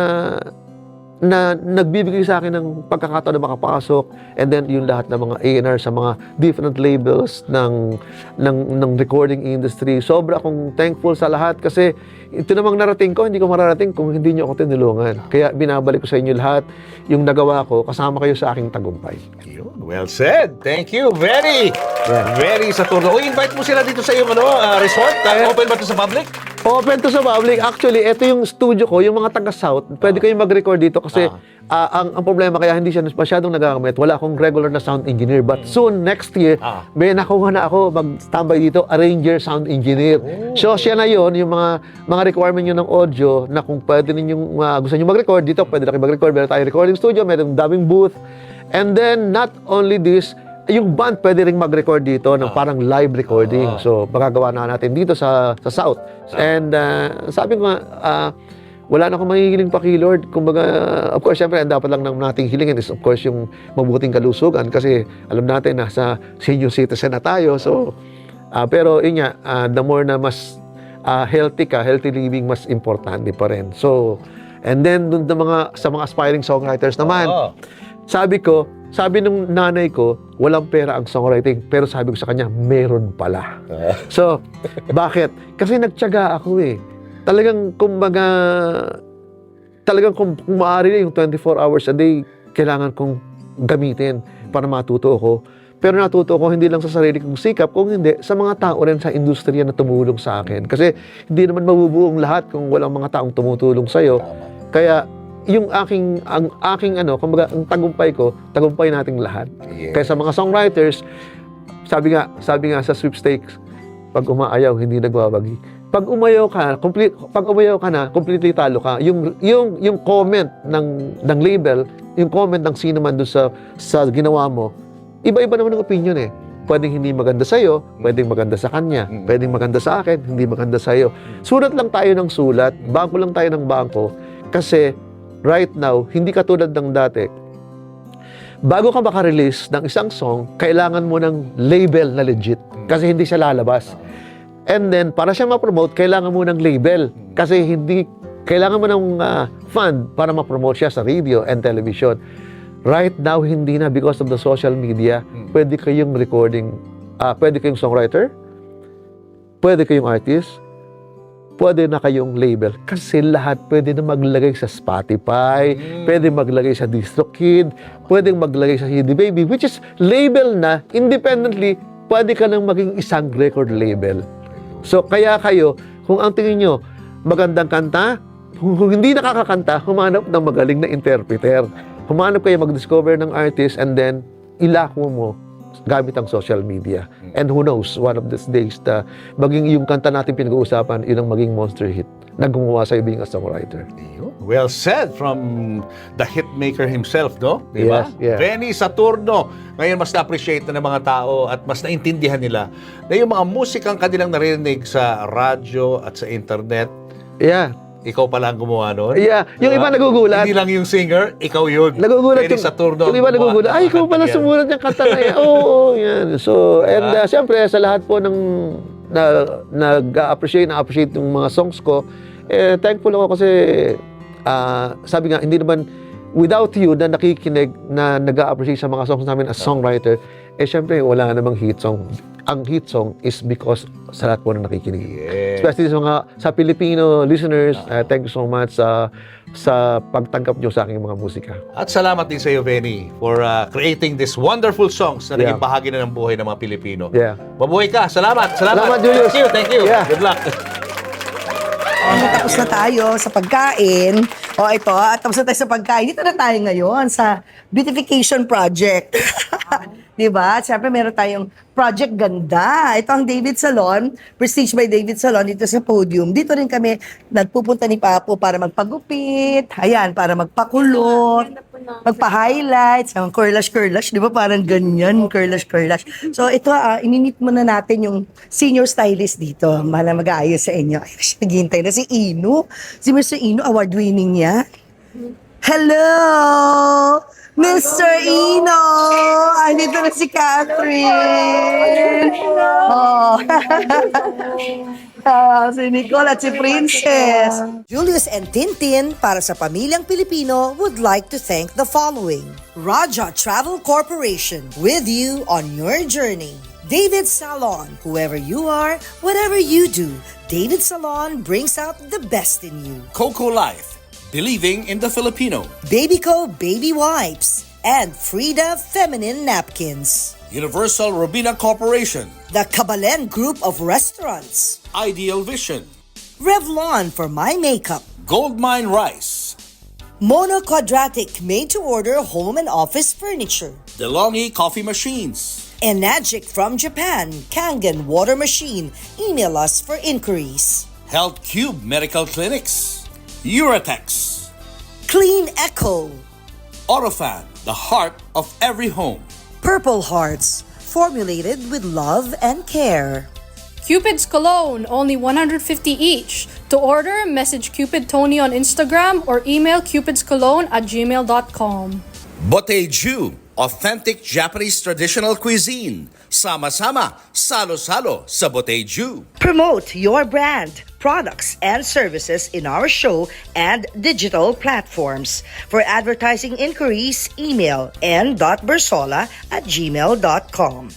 na nagbibigay sa akin ng pagkakataon na makapasok, and then yung lahat ng mga A&R sa mga different labels ng recording industry. Sobra akong thankful sa lahat kasi ito namang narating ko, hindi ko mararating kung hindi niyo ako tinulungan. Kaya binabalik ko sa inyo lahat yung nagawa ko, kasama kayo sa aking tagumpay. Well said. Thank you. Very sa turno. Invite mo sila dito sa iyong resort. Open ba ito sa public? Open to sa public. Actually, ito yung studio ko, yung mga taga-South, pwede kayong mag-record dito kasi ang problema kaya hindi siya masyadong nagagamit. Wala akong regular na sound engineer. But soon, next year, may nakuha na ako mag-standby dito, arranger sound engineer. So, siya na yon yung mga requirement nyo ng audio na kung pwede ninyong gusto nyo mag-record dito, pwede na kayo mag-record. Meron tayong recording studio, meron dubbing booth. And then, not only this, yung band pwede rin mag-record dito ng parang live recording. So, magagawa na natin dito sa South. And sabi ko nga, wala na akong mahihiling pa kay Lord. Kumbaga, of course, syempre, ang dapat lang nating hilingin is, of course, yung mabuting kalusugan. Kasi alam natin, nasa senior citizen na tayo. So, pero yun nga, the more na mas healthy ka, healthy living, mas importante pa rin. So, and then, dun sa mga aspiring songwriters naman, sabi nung nanay ko, walang pera ang songwriting. Pero sabi ko sa kanya, meron pala. So, bakit? Kasi nagtiyaga ako eh. Talagang, kung maaari na yung 24 hours a day, kailangan kong gamitin para matuto ako. Pero natuto ko hindi lang sa sarili kong sikap, kung hindi, sa mga tao rin sa industriya na tumulong sa akin. Kasi hindi naman mabubuong lahat kung walang mga taong tumutulong sa'yo. Kaya, yung ang kumbaga, ang tagumpay nating lahat. Kaya sa mga songwriters, sabi nga sa sweepstakes, pag umaayaw, hindi nagwawagi. Pag umayaw ka na, completely talo ka. Yung comment ng label, yung comment ng sino man doon sa ginawa mo, iba-iba naman ang opinion eh. Pwedeng hindi maganda sa'yo, pwedeng maganda sa kanya, pwedeng maganda sa akin, hindi maganda sa'yo. Sulat lang tayo ng sulat, bangko lang tayo ng bangko, kasi right now, hindi katulad ng dati. Bago ka maka-release ng isang song, kailangan mo ng label na legit. Kasi hindi siya lalabas. And then, para siya ma-promote, kailangan mo ng label. Kasi kailangan mo ng fund para ma-promote siya sa radio and television. Right now, hindi na because of the social media. Pwede kayong recording, pwede kayong songwriter, pwede kayong artist, pwede na kayong label. Kasi lahat pwede na maglagay sa Spotify, pwede maglagay sa DistroKid, pwede maglagay sa CD Baby, which is label na independently, pwede ka nang maging isang record label. So, kaya kayo, kung ang tingin nyo, magandang kanta, kung hindi nakakakanta, humanap ng magaling na interpreter. Humanap kayo, mag-discover ng artist, and then, ilako mo gamit ang social media. And who knows, one of these days, maging yung kanta natin pinag-uusapan, yun ang maging monster hit na gumawa sa'yo being a songwriter. Well said from the hitmaker himself, no? Diba? Yes, yeah. Benny Saturno. Ngayon, mas na-appreciate na ng mga tao at mas naintindihan nila na yung mga musikang kanilang narinig sa radyo at sa internet, Yeah. ikaw pala ang gumawa nun. Yeah. Yung iba nagugulat. Hindi lang yung singer, ikaw yun. Nagugulat Benny Saturno. yung iba nagugulat. Ay, ikaw pala sumulat yung kanta na yan. Oo, yan. So, and siyempre, sa lahat po ng nag-appreciate yung mga songs ko, thankful ako kasi, sabi nga, hindi naman, without you na nakikinig, na nag-appreciate sa mga songs namin as songwriter, syempre, wala namang hit song. Ang hit song is because sa lahat po na nakikinig. Yes. Especially sa Filipino listeners, thank you so much sa pagtanggap nyo sa aking mga musika. At salamat din sa iyo, Benny, for creating this wonderful songs na naging Yeah. bahagi na ng buhay ng mga Pilipino. Yeah. Mabuhay ka. Salamat. Salamat, Julius. Thank you. Yeah. Good luck. Tapos na tayo sa pagkain. O ito, tapos na tayo sa pagkain. Dito na tayo ngayon sa beautification project. Diba? Siyempre, meron tayong Project Ganda. Ito ang David Salon, Prestige by David Salon, dito sa podium. Dito rin kami nagpupunta ni Papo para magpagupit, ayan, para magpakulot, magpa-highlights, ang curlash, di ba? Parang ganyan, curlash. So ito, ininit muna natin yung senior stylist dito. Mahal mag-aayos sa inyo. Ay, naghihintay na si Ino. Si Mr. Ino, award-winning niya. Hello! Mr. Ino! Andito na si Catherine! Oh. Si Nicole at si Princess. Julius and Tintin, para sa pamilyang Pilipino, would like to thank the following. Raja Travel Corporation, with you on your journey. David Salon, whoever you are, whatever you do, David Salon brings out the best in you. Coco Life, believing in the Filipino. Babyco Baby Wipes and Frida Feminine Napkins. Universal Robina Corporation. The Kabalen Group of Restaurants. Ideal Vision. Revlon for my makeup. Goldmine Rice. Mono Quadratic made-to-order home and office furniture. DeLonghi Coffee Machines. Enagic from Japan, Kangen Water Machine. Email us for inquiries. Health Cube Medical Clinics. Uratex. Clean Echo. Autofan, the heart of every home. Purple Hearts, formulated with love and care. Cupid's Cologne, only 150 each. To order, message Cupid Tony on Instagram or email cupidscologne@gmail.com. Boteju, authentic Japanese traditional cuisine. Sama-sama, salo-salo sa Boteju. Promote your brand, products, and services in our show and digital platforms. For advertising inquiries, email n.bersola@gmail.com.